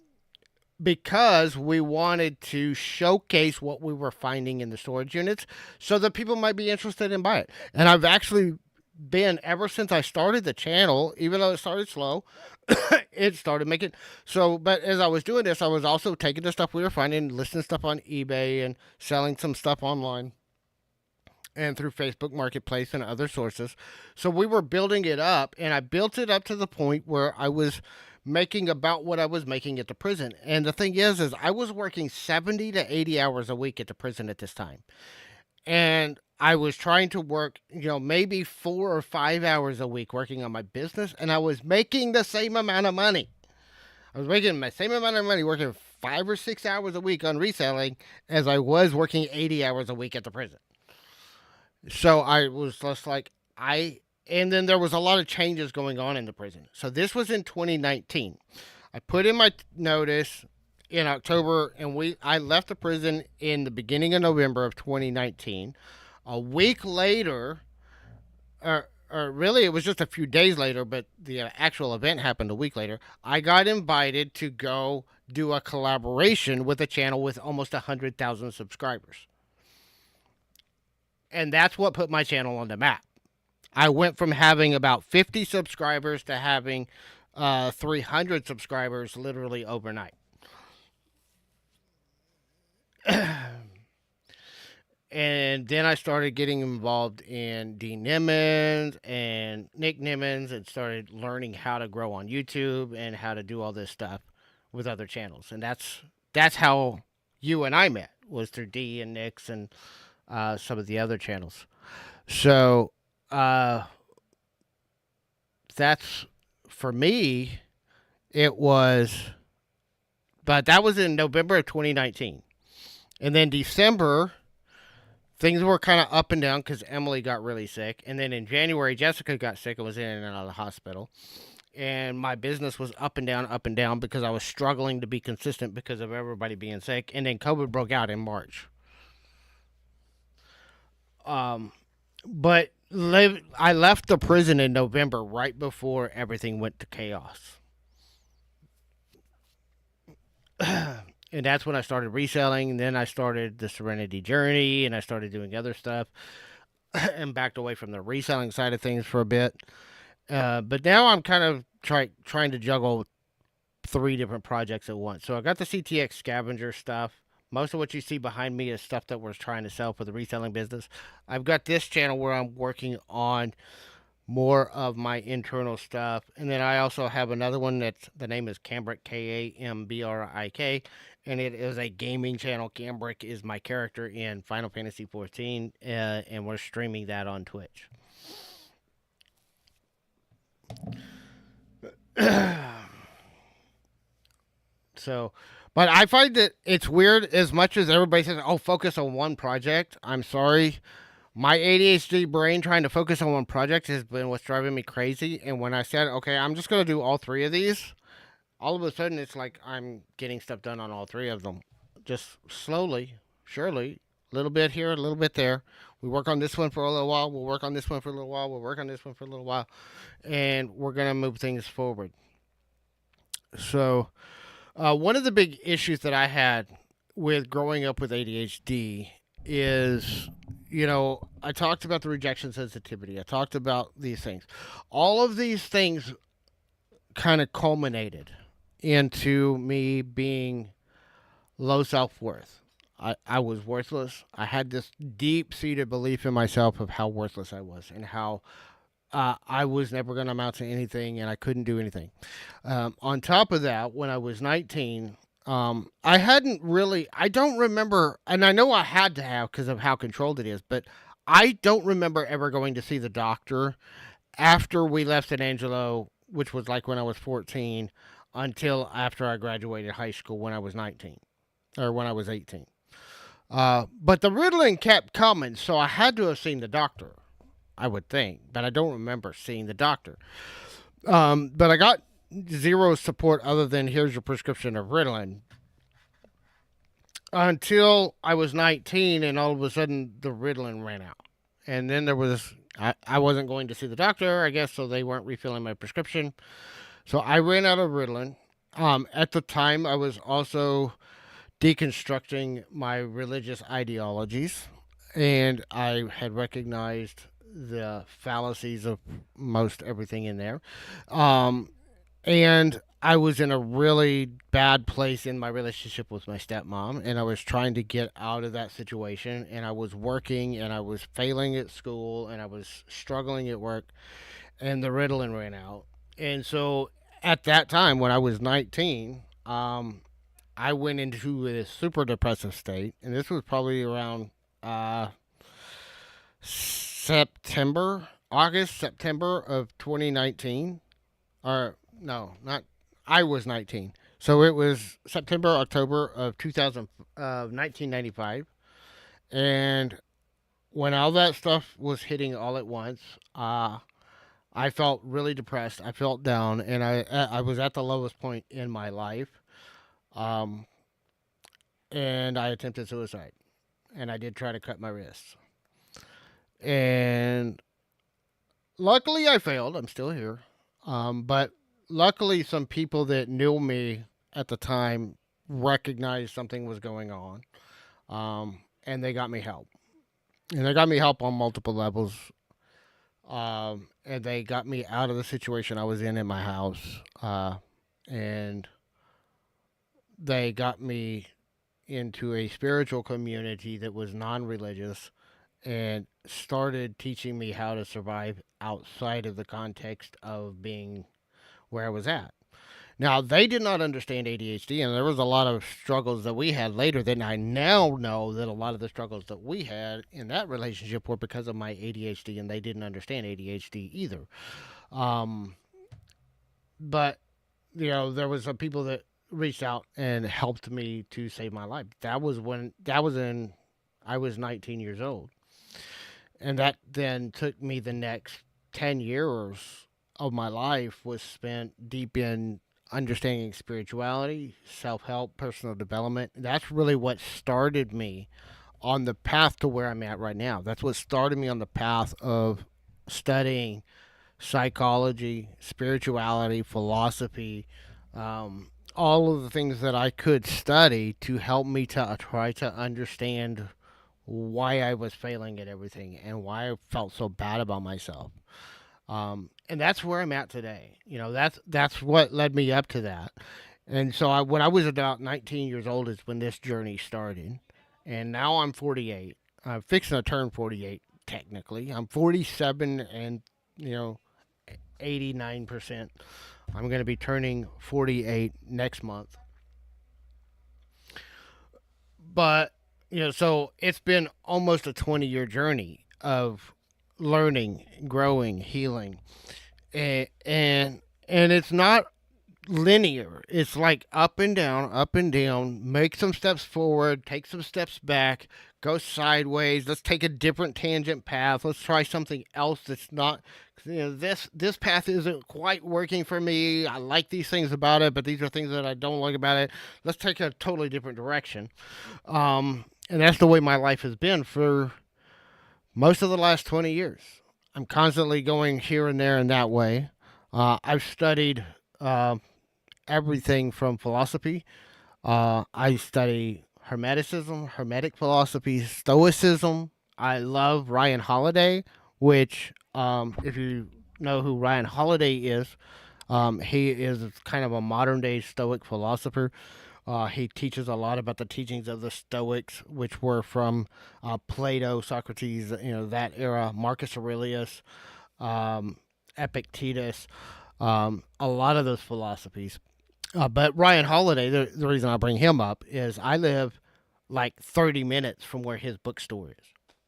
because we wanted to showcase what we were finding in the storage units so that people might be interested in buy it. And I've actually been, ever since I started the channel, even though it started slow, it started making so. But as I was doing this, I was also taking the stuff we were finding, listing stuff on eBay and selling some stuff online and through Facebook Marketplace and other sources. So we were building it up, and I built it up to the point where I was making about what I was making at the prison. And the thing is I was working 70 to 80 hours a week at the prison at this time. And I was trying to work, maybe 4 or 5 hours a week working on my business, and I was making the same amount of money. I was making the same amount of money working 5 or 6 hours a week on reselling as I was working 80 hours a week at the prison. So I was just like, and then there was a lot of changes going on in the prison. So this was in 2019. I put in my notice in October, and I left the prison in the beginning of November of 2019. A week later, or really it was just a few days later, but the actual event happened a week later. I got invited to go do a collaboration with a channel with almost 100,000 subscribers. And that's what put my channel on the map. I went from having about 50 subscribers to having 300 subscribers literally overnight. And then I started getting involved in Dean Nimmons and Nick Nimmons and started learning how to grow on YouTube and how to do all this stuff with other channels. And that's how you and I met, was through D and Nick's and some of the other channels. So that's, for me, it was, but that was in November of 2019. And then December, things were kind of up and down because Emily got really sick. And then in January, Jessica got sick and was in and out of the hospital. And my business was up and down because I was struggling to be consistent because of everybody being sick. And then COVID broke out in March. But I left the prison in November right before everything went to chaos. And that's when I started reselling. And then I started the Serenity Journey, and I started doing other stuff, and backed away from the reselling side of things for a bit. But now I'm kind of trying to juggle 3 different projects at once. So I got the CTX Scavenger stuff Most of what you see behind me is stuff that we're trying to sell for the reselling business. I've got this channel where I'm working on more of my internal stuff. And then I also have another one that's the name is Cambric, Kambrik, and it is a gaming channel. Cambric is my character in Final Fantasy 14, and we're streaming that on Twitch. So, but I find that it's weird as much as everybody says, oh, focus on one project. I'm sorry. My ADHD brain trying to focus on one project has been what's driving me crazy. And when I said, okay, I'm just going to do all three of these, all of a sudden it's like I'm getting stuff done on all three of them. Just slowly, surely, a little bit here, a little bit there. We work on this one for a little while. We'll work on this one for a little while. We'll work on this one for a little while. And we're going to move things forward. So, one of the big issues that I had with growing up with ADHD is, I talked about the rejection sensitivity. I talked about these things. All of these things kind of culminated into me being low self worth. I was worthless. I had this deep seated belief in myself of how worthless I was and how I was never going to amount to anything and I couldn't do anything. On top of that, when I was 19, I hadn't really, I don't remember, and I know I had to have because of how controlled it is, but I don't remember ever going to see the doctor after we left San Angelo, which was like when I was 14, until after I graduated high school when I was 19 or when I was 18. But the Ritalin kept coming, so I had to have seen the doctor, I would think, but I don't remember seeing the doctor. But I got zero support other than here's your prescription of Ritalin until I was 19, and all of a sudden the Ritalin ran out. And then there was, I wasn't going to see the doctor, I guess, so they weren't refilling my prescription. So I ran out of Ritalin. At the time, I was also deconstructing my religious ideologies, and I had recognized the fallacies of most everything in there. And I was in a really bad place in my relationship with my stepmom, and I was trying to get out of that situation. And I was working, and I was failing at school, and I was struggling at work, and the Ritalin ran out. And so at that time, when I was 19, I went into a super depressive state, and this was probably around September, August, September of 2019. Or, no, not, I was 19. So it was September, October of 1995. And when all that stuff was hitting all at once, I felt really depressed. I felt down, and I was at the lowest point in my life. Um, and I attempted suicide, and I did try to cut my wrists. And luckily, I failed. I'm still here. But luckily, some people that knew me at the time recognized something was going on, and they got me help. And they got me help on multiple levels. And they got me out of the situation I was in my house. And they got me into a spiritual community that was non religious and started teaching me how to survive outside of the context of being where I was at. Now, they did not understand ADHD, and there was a lot of struggles that we had later. Then I now know that a lot of the struggles that we had in that relationship were because of my ADHD, and they didn't understand ADHD either. Um, but there was some people that reached out and helped me to save my life. That was in I was 19 years old, and that then took me the next 10 years of my life was spent deep in understanding spirituality, self-help, personal development. That's really what started me on the path to where I'm at right now. That's what started me on the path of studying psychology, spirituality, philosophy, all of the things that I could study to help me to try to understand why I was failing at everything and why I felt so bad about myself. And that's where I'm at today. That's what led me up to that. And so when I was about 19 years old is when this journey started. And now I'm 48. I'm fixing to turn 48 technically. I'm 47 and, you know, 89%. I'm going to be turning 48 next month. But, so it's been almost a 20-year journey of learning, growing, healing. And it's not linear. It's like up and down. Make some steps forward, take some steps back, go sideways. Let's take a different tangent path. Let's try something else that's not. This path isn't quite working for me. I like these things about it, but these are things that I don't like about it. Let's take a totally different direction. And that's the way my life has been for most of the last 20 years. I'm constantly going here and there in that way. I've studied everything from philosophy. I study Hermeticism, Hermetic philosophy, Stoicism. I love Ryan Holiday, which, if you know who Ryan Holiday is, he is kind of a modern day Stoic philosopher. He teaches a lot about the teachings of the Stoics, which were from Plato, Socrates, that era, Marcus Aurelius, um, Epictetus, a lot of those philosophies. But Ryan Holiday, the reason I bring him up is I live like 30 minutes from where his bookstore is.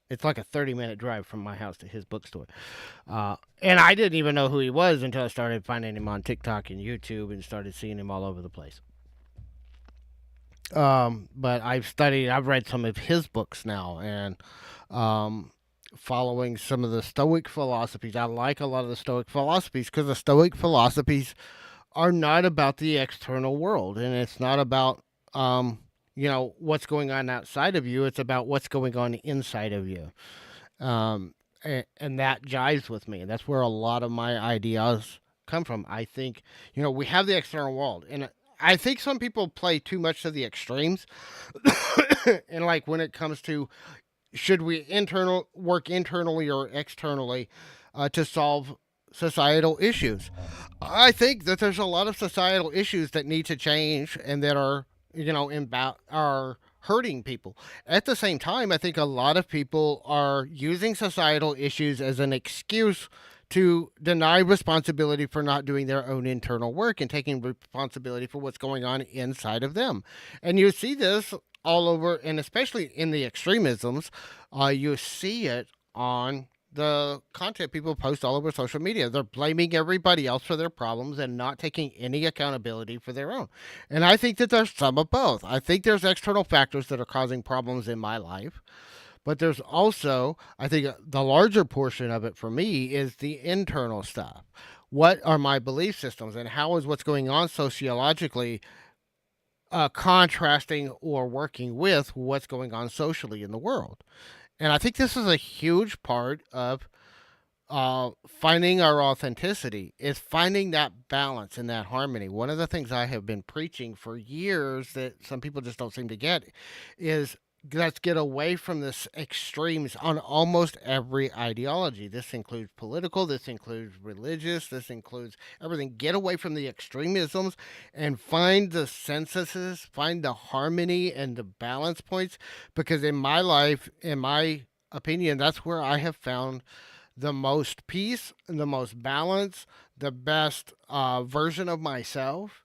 It's like a 30-minute drive from my house to his bookstore. And I didn't even know who he was until I started finding him on TikTok and YouTube and started seeing him all over the place. But I've read some of his books now, and um, following some of the Stoic philosophies. I like a lot of the Stoic philosophies because the Stoic philosophies are not about the external world, and it's not about what's going on outside of you. It's about what's going on inside of you, and that jives with me. That's where a lot of my ideas come from. I think we have the external world, and I think some people play too much to the extremes, and like when it comes to should we work internally or externally to solve societal issues. I think that there's a lot of societal issues that need to change and that are are hurting people. At the same time, I think a lot of people are using societal issues as an excuse to deny responsibility for not doing their own internal work and taking responsibility for what's going on inside of them. And you see this all over, and especially in the extremisms, you see it on the content people post all over social media. They're blaming everybody else for their problems and not taking any accountability for their own. And I think that there's some of both. I think there's external factors that are causing problems in my life. But there's also, I think, the larger portion of it for me is the internal stuff. What are my belief systems, and how is what's going on sociologically contrasting or working with what's going on socially in the world? And I think this is a huge part of finding our authenticity, is finding that balance and that harmony. One of the things I have been preaching for years that some people just don't seem to get is let's get away from this extremes on almost every ideology. This includes political, this includes religious, this includes everything. Get away from the extremisms and find the censuses, find the harmony and the balance points. Because in my life, in my opinion, that's where I have found the most peace, the most balance, the best version of myself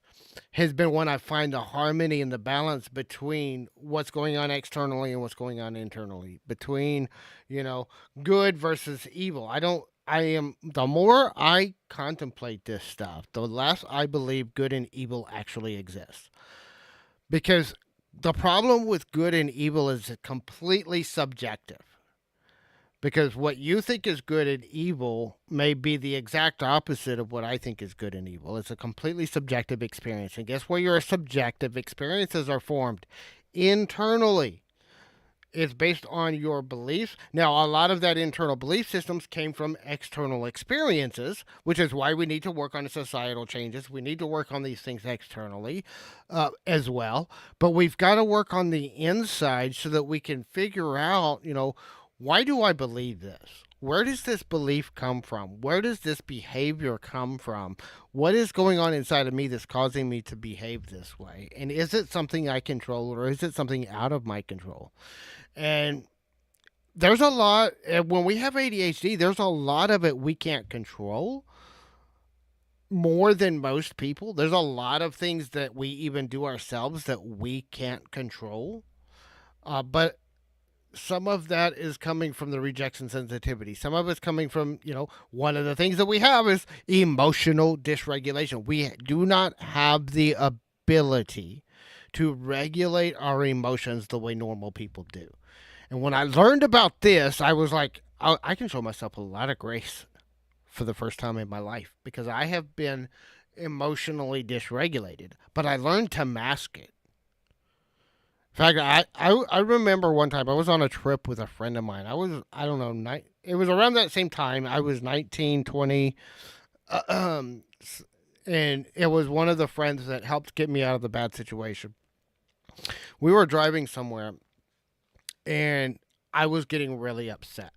has been when I find the harmony and the balance between what's going on externally and what's going on internally, between, good versus evil. The more I contemplate this stuff, the less I believe good and evil actually exists. Because the problem with good and evil is completely subjective. Because what you think is good and evil may be the exact opposite of what I think is good and evil. It's a completely subjective experience. And guess where your subjective experiences are formed? Internally. It's based on your beliefs. Now, a lot of that internal belief systems came from external experiences, which is why we need to work on societal changes. We need to work on these things externally as well. But we've got to work on the inside so that we can figure out, why do I believe this? where does this belief come from? Where does this behavior come from? What is going on inside of me that's causing me to behave this way? And is it something I control or is it something out of my control? And there's a lot, when we have ADHD, there's a lot of it we can't control more than most people. There's a lot of things that we even do ourselves that we can't control. But some of that is coming from the rejection sensitivity. Some of it's coming from, one of the things that we have is emotional dysregulation. We do not have the ability to regulate our emotions the way normal people do. And when I learned about this, I was like, I can show myself a lot of grace for the first time in my life because I have been emotionally dysregulated, but I learned to mask it. In fact, I remember one time I was on a trip with a friend of mine. I don't know, it was around that same time. I was 19, 20, um, and it was one of the friends that helped get me out of the bad situation. We were driving somewhere, and I was getting really upset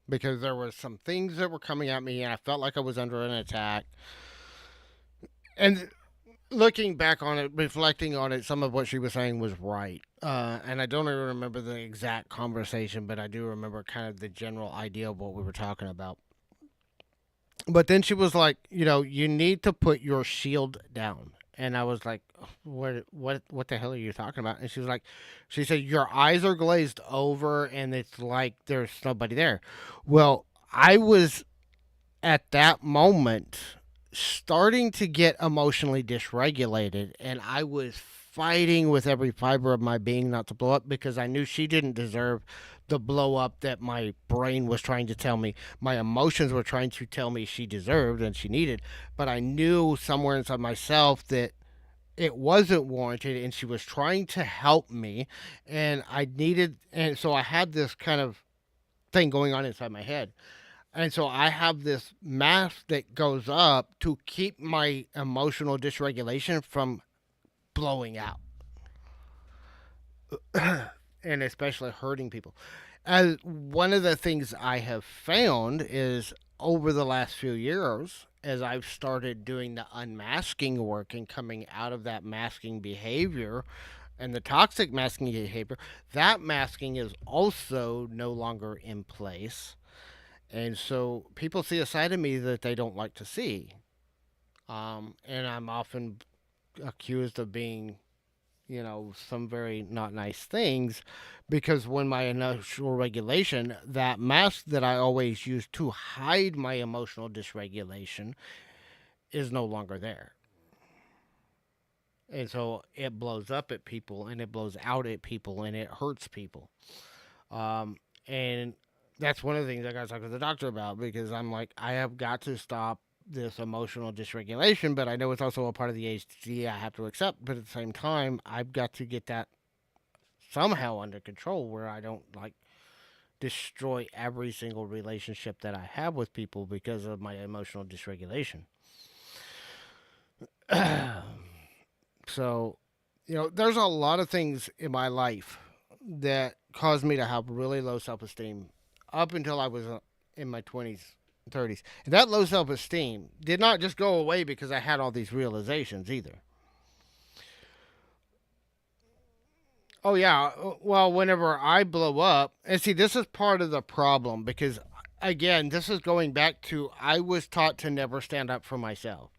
because there were some things that were coming at me, and I felt like I was under an attack. And looking back on it, reflecting on it, some of what she was saying was right. And I don't even remember the exact conversation, but I do remember kind of the general idea of what we were talking about. But then she was like, you need to put your shield down. And I was like, what the hell are you talking about? And she said, your eyes are glazed over and it's like there's nobody there. Well, I was at that moment starting to get emotionally dysregulated, and I was fighting with every fiber of my being not to blow up because I knew she didn't deserve the blow up that my brain was trying to tell me, my emotions were trying to tell me she deserved and she needed. But I knew somewhere inside myself that it wasn't warranted and she was trying to help me, and so I had this kind of thing going on inside my head. And so I have this mask that goes up to keep my emotional dysregulation from blowing out and especially hurting people. As one of the things I have found is over the last few years, as I've started doing the unmasking work and coming out of that masking behavior and the toxic masking behavior, that masking is also no longer in place. And so people see a side of me that they don't like to see. And I'm often accused of being, some very not nice things because when my initial regulation, that mask that I always used to hide my emotional dysregulation is no longer there. And so it blows up at people and it blows out at people and it hurts people. And that's one of the things I got to talk to the doctor about because I'm like, I have got to stop this emotional dysregulation, but I know it's also a part of the ADHD I have to accept. But at the same time, I've got to get that somehow under control where I don't like destroy every single relationship that I have with people because of my emotional dysregulation. So, there's a lot of things in my life that caused me to have really low self esteem up until I was in my 20s, 30s. And that low self esteem did not just go away because I had all these realizations either. Oh, yeah. Well, whenever I blow up, and see, this is part of the problem because, again, this is going back to I was taught to never stand up for myself.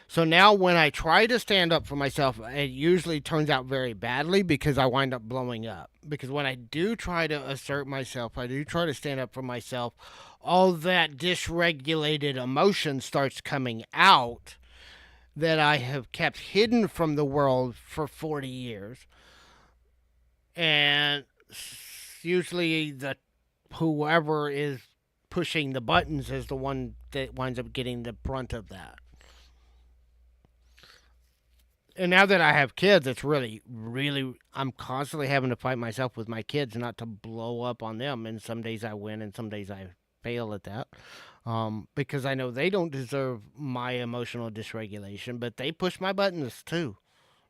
So now when I try to stand up for myself, it usually turns out very badly because I wind up blowing up. Because when I do try to assert myself, I do try to stand up for myself, all that dysregulated emotion starts coming out that I have kept hidden from the world for 40 years. And usually the whoever is pushing the buttons is the one that winds up getting the brunt of that. And now that I have kids, it's really, really, I'm constantly having to fight myself with my kids not to blow up on them. And some days I win and some days I fail at that. Because I know they don't deserve my emotional dysregulation, but they push my buttons too,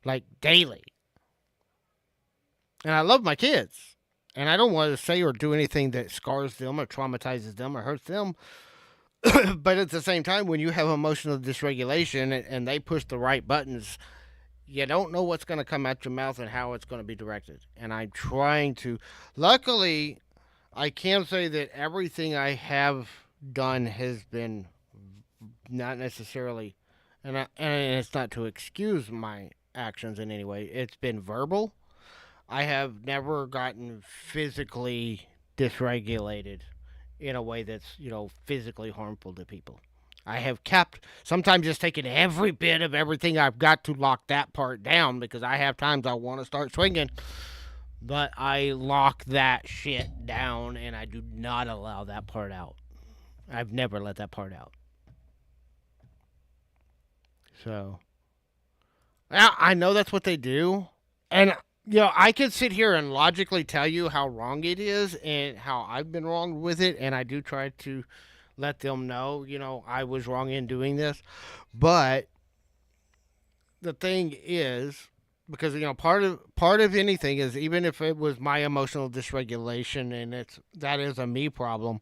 like daily. And I love my kids. And I don't want to say or do anything that scars them or traumatizes them or hurts them. But at the same time, when you have emotional dysregulation and they push the right buttons, you don't know what's going to come out your mouth and how it's going to be directed. And I'm trying to. Luckily, I can say that everything I have done has been not necessarily, and it's not to excuse my actions in any way. It's been verbal. I have never gotten physically dysregulated in a way that's, physically harmful to people. I have kept, sometimes just taking every bit of everything I've got to lock that part down because I have times I want to start swinging, but I lock that shit down and I do not allow that part out. I've never let that part out. So, yeah, I know that's what they do. And, I could sit here and logically tell you how wrong it is and how I've been wrong with it. And I do try to let them know, I was wrong in doing this. But the thing is, because part of anything is, even if it was my emotional dysregulation and that is a me problem,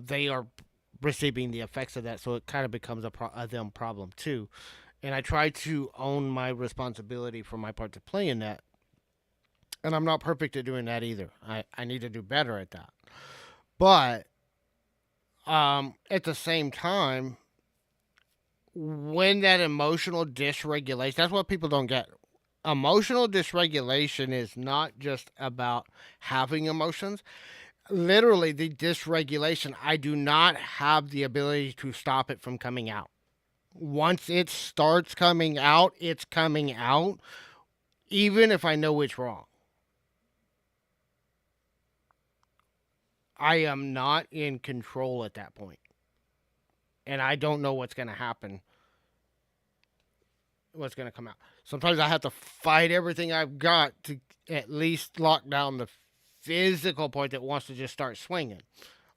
they are receiving the effects of that, so it kind of becomes a them problem too. And I try to own my responsibility for my part to play in that. And I'm not perfect at doing that either. I need to do better at that. But at the same time, when that emotional dysregulation, that's what people don't get. Emotional dysregulation is not just about having emotions. Literally, the dysregulation, I do not have the ability to stop it from coming out. Once it starts coming out, it's coming out, even if I know it's wrong. I am not in control at that point. And I don't know what's going to happen, what's going to come out. Sometimes I have to fight everything I've got to at least lock down the physical part that wants to just start swinging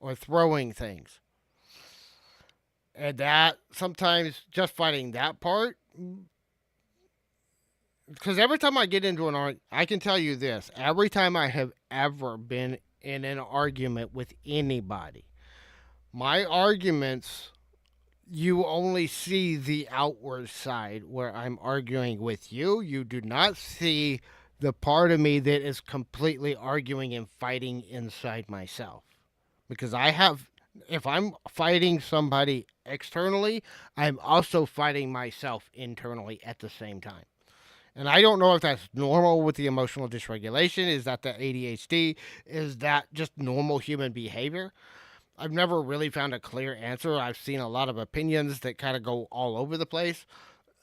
or throwing things. And that sometimes just fighting that part, because every time I get into an argument, I can tell you this: every time I have ever been in an argument with anybody, my arguments, you only see the outward side where I'm arguing with you. You do not see the part of me that is completely arguing and fighting inside myself. Because if I'm fighting somebody externally, I'm also fighting myself internally at the same time. And I don't know if that's normal with the emotional dysregulation. Is that the ADHD? Is that just normal human behavior? I've never really found a clear answer. I've seen a lot of opinions that kind of go all over the place.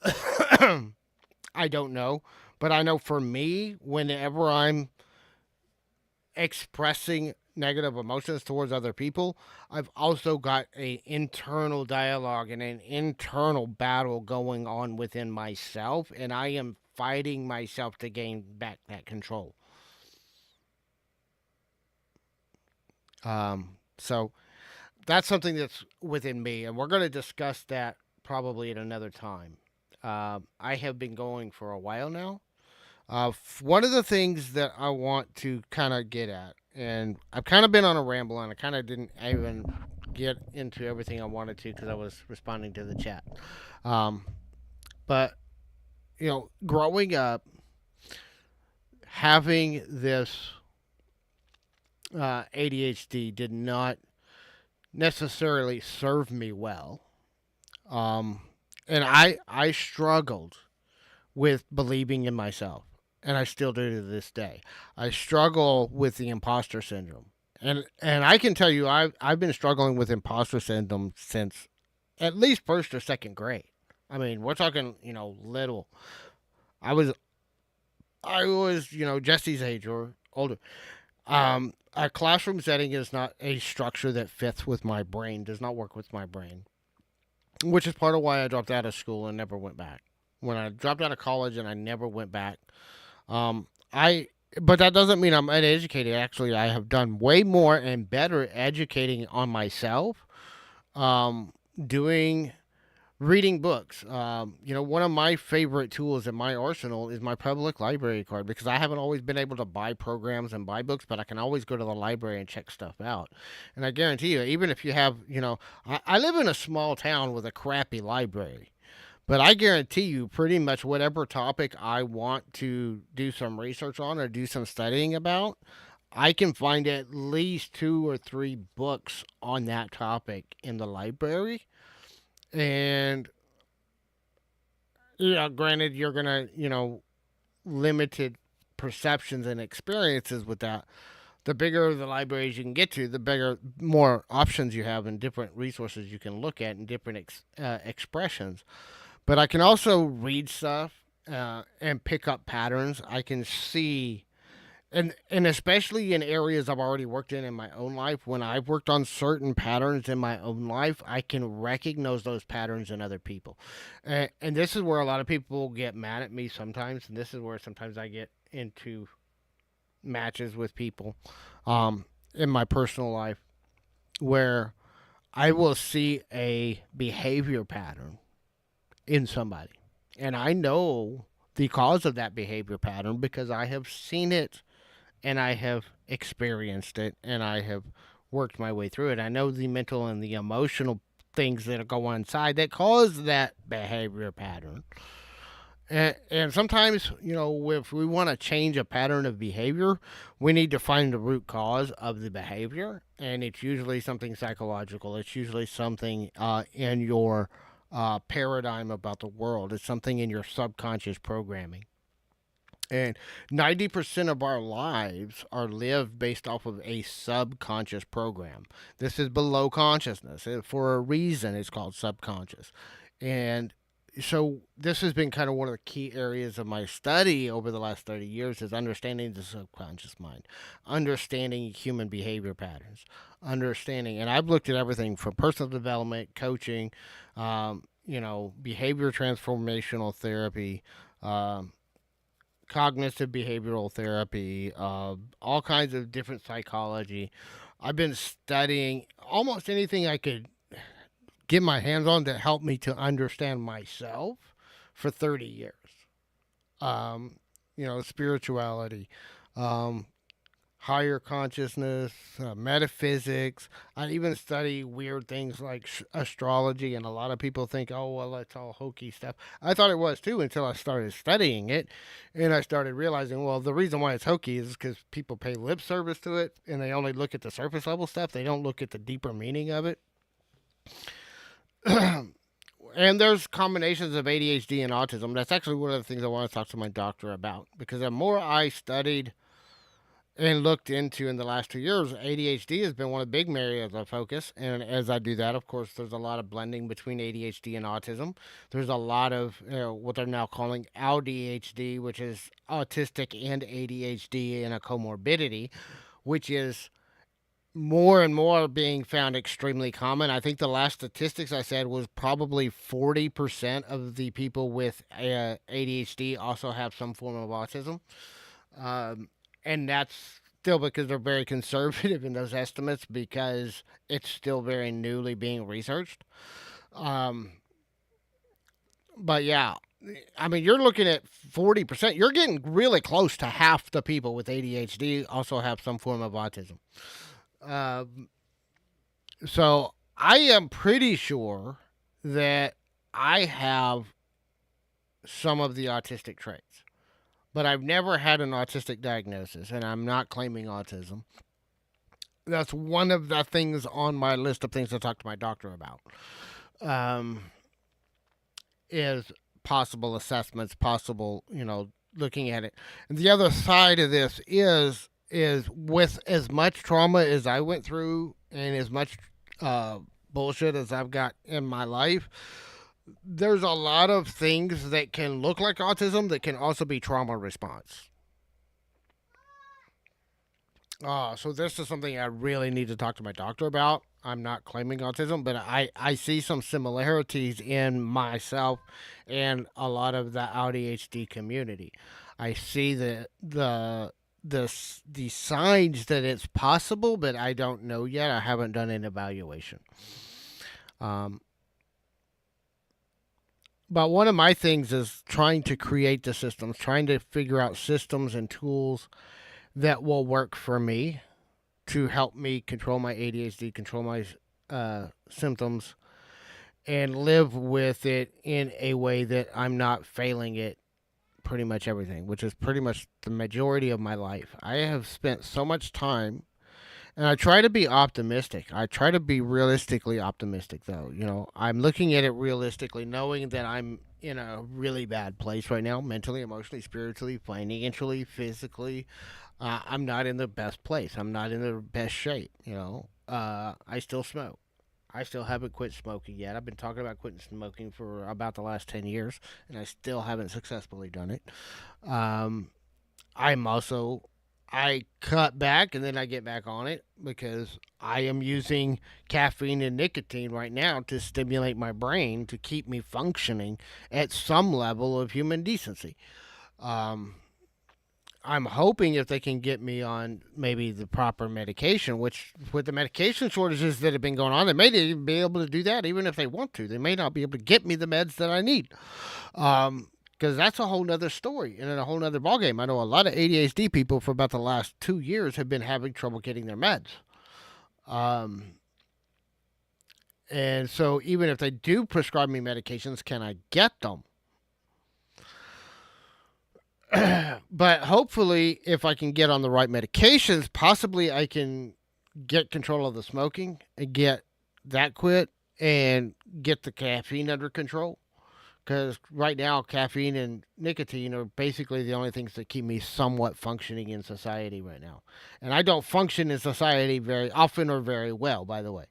I don't know. But I know for me, whenever I'm expressing negative emotions towards other people, I've also got an internal dialogue and an internal battle going on within myself, and I am fighting myself to gain back that control. So that's something that's within me, and we're going to discuss that probably at another time. I have been going for a while now. One of the things that I want to kind of get at, and I've kind of been on a ramble, and I kind of didn't even get into everything I wanted to because I was responding to the chat. Um, but, growing up, having this ADHD did not necessarily serve me well. And I struggled with believing in myself, and I still do to this day. I struggle with the imposter syndrome, and I can tell you I've been struggling with imposter syndrome since at least first or second grade. I mean, we're talking little. I was Jesse's age or older. A classroom setting is not a structure that fits with my brain. Does not work with my brain, which is part of why I dropped out of school and never went back. When I dropped out of college and I never went back, I but that doesn't mean I'm uneducated. Actually, I have done way more and better educating on myself, doing Reading books. One of my favorite tools in my arsenal is my public library card because I haven't always been able to buy programs and buy books, but I can always go to the library and check stuff out. And I guarantee you, even if you have, I live in a small town with a crappy library. But I guarantee you, pretty much whatever topic I want to do some research on or do some studying about, I can find at least two or three books on that topic in the library. And, granted, you're going to, limited perceptions and experiences with that. The bigger the libraries you can get to, the bigger, more options you have and different resources you can look at and different expressions. But I can also read stuff and pick up patterns. I can see, and especially in areas I've already worked in my own life, when I've worked on certain patterns in my own life, I can recognize those patterns in other people. And this is where a lot of people get mad at me sometimes, and this is where sometimes I get into matches with people in my personal life where I will see a behavior pattern in somebody. And I know the cause of that behavior pattern because I have seen it and I have experienced it and I have worked my way through it. I know the mental and the emotional things that go on inside that cause that behavior pattern. And sometimes, if we want to change a pattern of behavior, we need to find the root cause of the behavior. And it's usually something psychological, it's usually something in your paradigm about the world, it's something in your subconscious programming. And 90% of our lives are lived based off of a subconscious program. This is below consciousness. For a reason, it's called subconscious. And so this has been kind of one of the key areas of my study over the last 30 years is understanding the subconscious mind, understanding human behavior patterns, understanding, and I've looked at everything from personal development, coaching, behavior transformational therapy, cognitive behavioral therapy, all kinds of different psychology. I've been studying almost anything I could get my hands on to help me to understand myself for 30 years. Spirituality, um, higher consciousness, metaphysics. I even study weird things like astrology, and a lot of people think, oh, well, that's all hokey stuff. I thought it was too until I started studying it, and I started realizing, well, the reason why it's hokey is because people pay lip service to it, and they only look at the surface level stuff. They don't look at the deeper meaning of it. And there's combinations of ADHD and autism. That's actually one of the things I want to talk to my doctor about because the more I studied and looked into in the last 2 years, ADHD has been one of the big areas of focus. And as I do that, of course, there's a lot of blending between ADHD and autism. There's a lot of what they're now calling ADHD, which is autistic and ADHD in a comorbidity, which is more and more being found extremely common. I think the last statistics I said was probably 40% of the people with ADHD also have some form of autism. And that's still because they're very conservative in those estimates because it's still very newly being researched. Um, but yeah, I mean, you're looking at 40%. You're getting really close to half the people with ADHD also have some form of autism. Um, so I am pretty sure that I have some of the autistic traits, but I've never had an autistic diagnosis, and I'm not claiming autism. That's one of the things on my list of things to talk to my doctor about. Um, is possible assessments, possible, looking at it. And the other side of this is with as much trauma as I went through and as much bullshit as I've got in my life, there's a lot of things that can look like autism that can also be trauma response. So this is something I really need to talk to my doctor about. I'm not claiming autism, but I see some similarities in myself and a lot of the ADHD community. I see the signs that it's possible, but I don't know yet. I haven't done an evaluation. Um, But one of my things is trying to create the systems, trying to figure out systems and tools that will work for me to help me control my ADHD, control my symptoms, and live with it in a way that I'm not failing it pretty much everything, which is pretty much the majority of my life. I have spent so much time, and I try to be optimistic. I try to be realistically optimistic, though. I'm looking at it realistically, knowing that I'm in a really bad place right now, mentally, emotionally, spiritually, financially, physically. I'm not in the best place. I'm not in the best shape. I still smoke. I still haven't quit smoking yet. I've been talking about quitting smoking for about the last 10 years, and I still haven't successfully done it. Um, I cut back and then I get back on it because I am using caffeine and nicotine right now to stimulate my brain to keep me functioning at some level of human decency. Um, I'm hoping if they can get me on maybe the proper medication, which with the medication shortages that have been going on, they may not even be able to do that even if they want to. They may not be able to get me the meds that I need. Because that's a whole nother story and a whole nother ballgame. I know a lot of ADHD people for about the last 2 years have been having trouble getting their meds. Um, and so even if they do prescribe me medications, can I get them? But hopefully, if I can get on the right medications, possibly I can get control of the smoking and get that quit and get the caffeine under control. Because right now, caffeine and nicotine are basically the only things that keep me somewhat functioning in society right now. And I don't function in society very often or very well, by the way.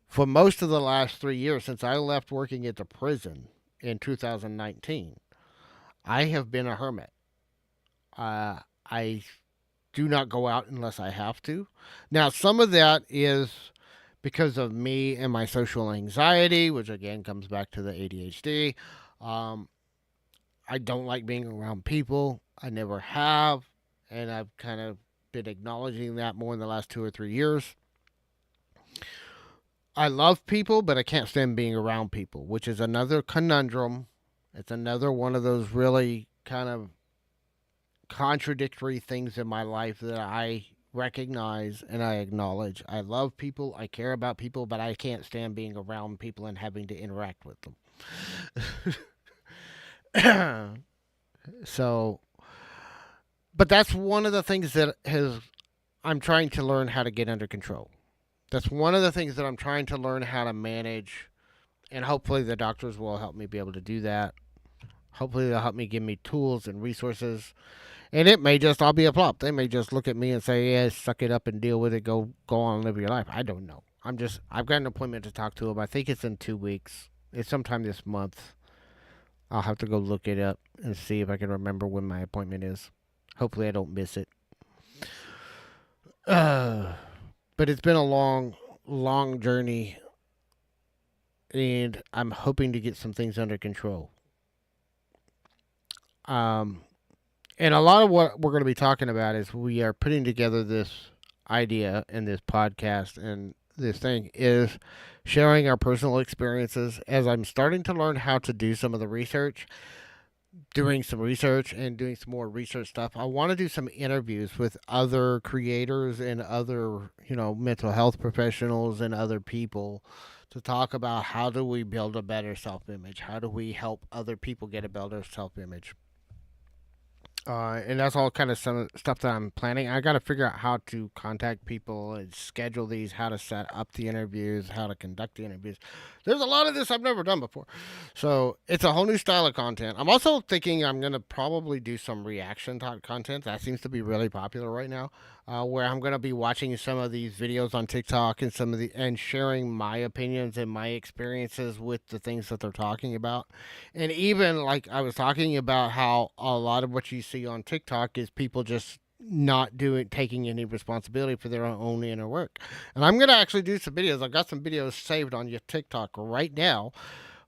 For most of the last 3 years, since I left working at the prison in 2019, I have been a hermit. I do not go out unless I have to. Now, some of that is because of me and my social anxiety, which again comes back to the ADHD. Um, I don't like being around people. I never have. And I've kind of been acknowledging that more in the last 2 or 3 years. I love people, but I can't stand being around people, which is another conundrum. It's another one of those really kind of contradictory things in my life that I recognize and I acknowledge. I love people, I care about people, but I can't stand being around people and having to interact with them. So, but that's one of the things that has I'm trying to learn how to get under control. That's one of the things that I'm trying to learn how to manage, and hopefully the doctors will help me be able to do that. Hopefully they'll help me give me tools and resources. And it may just all be a flop. They may just look at me and say, "Yeah, suck it up and deal with it. Go on and live your life." I don't know. I've got an appointment to talk to them. I think it's in 2 weeks. It's sometime this month. I'll have to go look it up and see if I can remember when my appointment is. Hopefully I don't miss it. Uh, but it's been a long, long journey, and I'm hoping to get some things under control. Um, and a lot of what we're going to be talking about is we are putting together this idea and this podcast and this thing is sharing our personal experiences as I'm starting to learn how to do some of the research, doing some research and doing some more research stuff. I want to do some interviews with other creators and other, mental health professionals and other people to talk about how do we build a better self-image? How do we help other people get a better self-image? And that's all kind of some stuff that I'm planning. I got to figure out how to contact people and schedule these, how to set up the interviews, how to conduct the interviews. There's a lot of this I've never done before. So it's a whole new style of content. I'm also thinking I'm going to probably do some reaction type content. That seems to be really popular right now, where I'm going to be watching some of these videos on TikTok and and sharing my opinions and my experiences with the things that they're talking about. And even like I was talking about how a lot of what you see on TikTok is people just not taking any responsibility for their own inner work. And I'm gonna actually do some videos. I've got some videos saved on your TikTok right now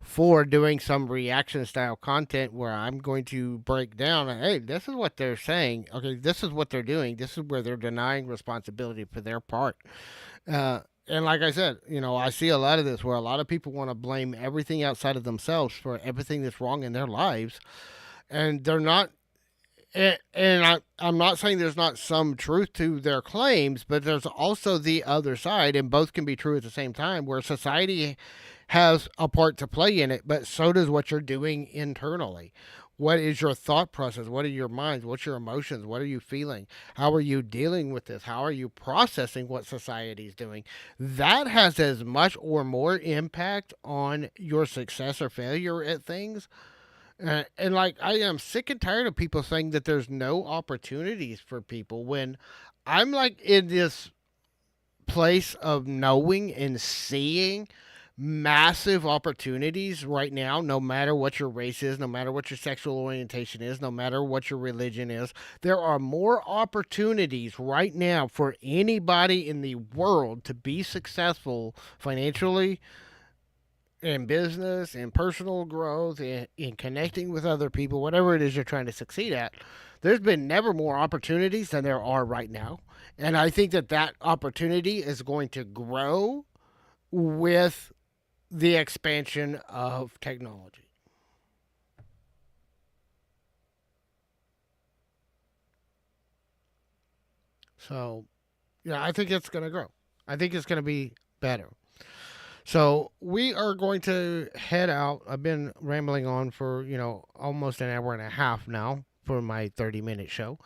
for doing some reaction style content where I'm going to break down, hey, this is what they're saying. Okay, this is what they're doing. This is where they're denying responsibility for their part. And like I said, I see a lot of this where a lot of people want to blame everything outside of themselves for everything that's wrong in their lives, and they're not. I'm not saying there's not some truth to their claims, but there's also the other side, and both can be true at the same time, where society has a part to play in it, but so does what you're doing internally. What is your thought process? What are your minds? What's your emotions? What are you feeling? How are you dealing with this? How are you processing what society is doing? That has as much or more impact on your success or failure at things. And like, I am sick and tired of people saying that there's no opportunities for people when I'm like in this place of knowing and seeing massive opportunities right now, no matter what your race is, no matter what your sexual orientation is, no matter what your religion is. There are more opportunities right now for anybody in the world to be successful financially, in business, in personal growth, in connecting with other people, whatever it is you're trying to succeed at. There's been never more opportunities than there are right now. And I think that that opportunity is going to grow with the expansion of technology. So, yeah, I think it's going to grow. I think it's going to be better. So, we are going to head out. I've been rambling on for, almost an hour and a half now for my 30-minute show.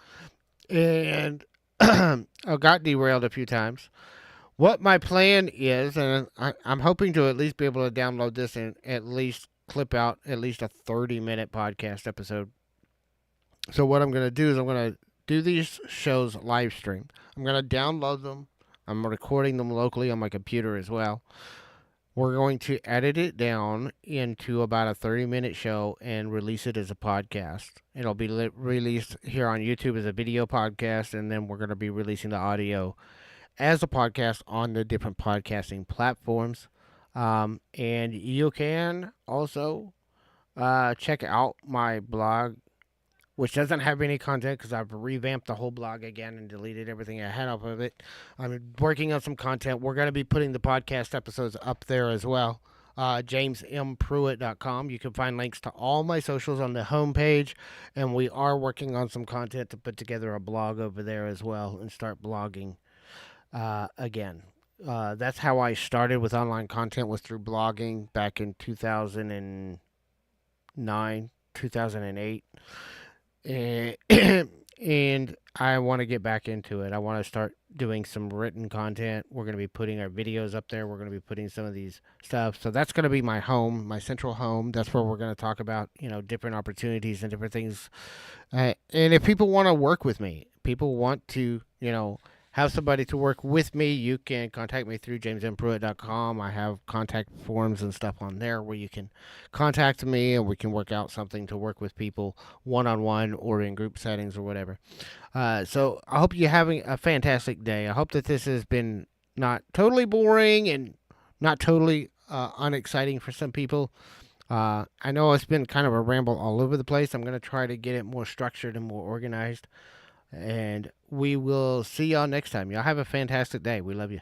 And I got derailed a few times. What my plan is, and I'm hoping to at least be able to download this and at least clip out at least a 30-minute podcast episode. So what I'm going to do is I'm going to do these shows live stream. I'm going to download them. I'm recording them locally on my computer as well. We're going to edit it down into about a 30-minute show and release it as a podcast. It'll be released here on YouTube as a video podcast, and then we're going to be releasing the audio as a podcast on the different podcasting platforms. And you can also check out my blog, which doesn't have any content because I've revamped the whole blog again and deleted everything I had off of it. I'm working on some content. We're going to be putting the podcast episodes up there as well. JamesMPruitt.com. You can find links to all my socials on the homepage, and we are working on some content to put together a blog over there as well and start blogging again. That's how I started with online content, was through blogging back in 2009, 2008. And, and I want to get back into it. I want to start doing some written content. We're going to be putting our videos up there. We're going to be putting some of these stuff. So that's going to be my home, my central home. That's where we're going to talk about, different opportunities and different things. And if people want to work with me, people want to, have somebody to work with me, you can contact me through jamespruitt.com. I have contact forms and stuff on there where you can contact me and we can work out something to work with people one-on-one or in group settings or whatever. So I hope you're having a fantastic day. I hope that this has been not totally boring and not totally unexciting for some people. I know it's been kind of a ramble all over the place. I'm going to try to get it more structured and more organized. And we will see y'all next time. Y'all have a fantastic day. We love you.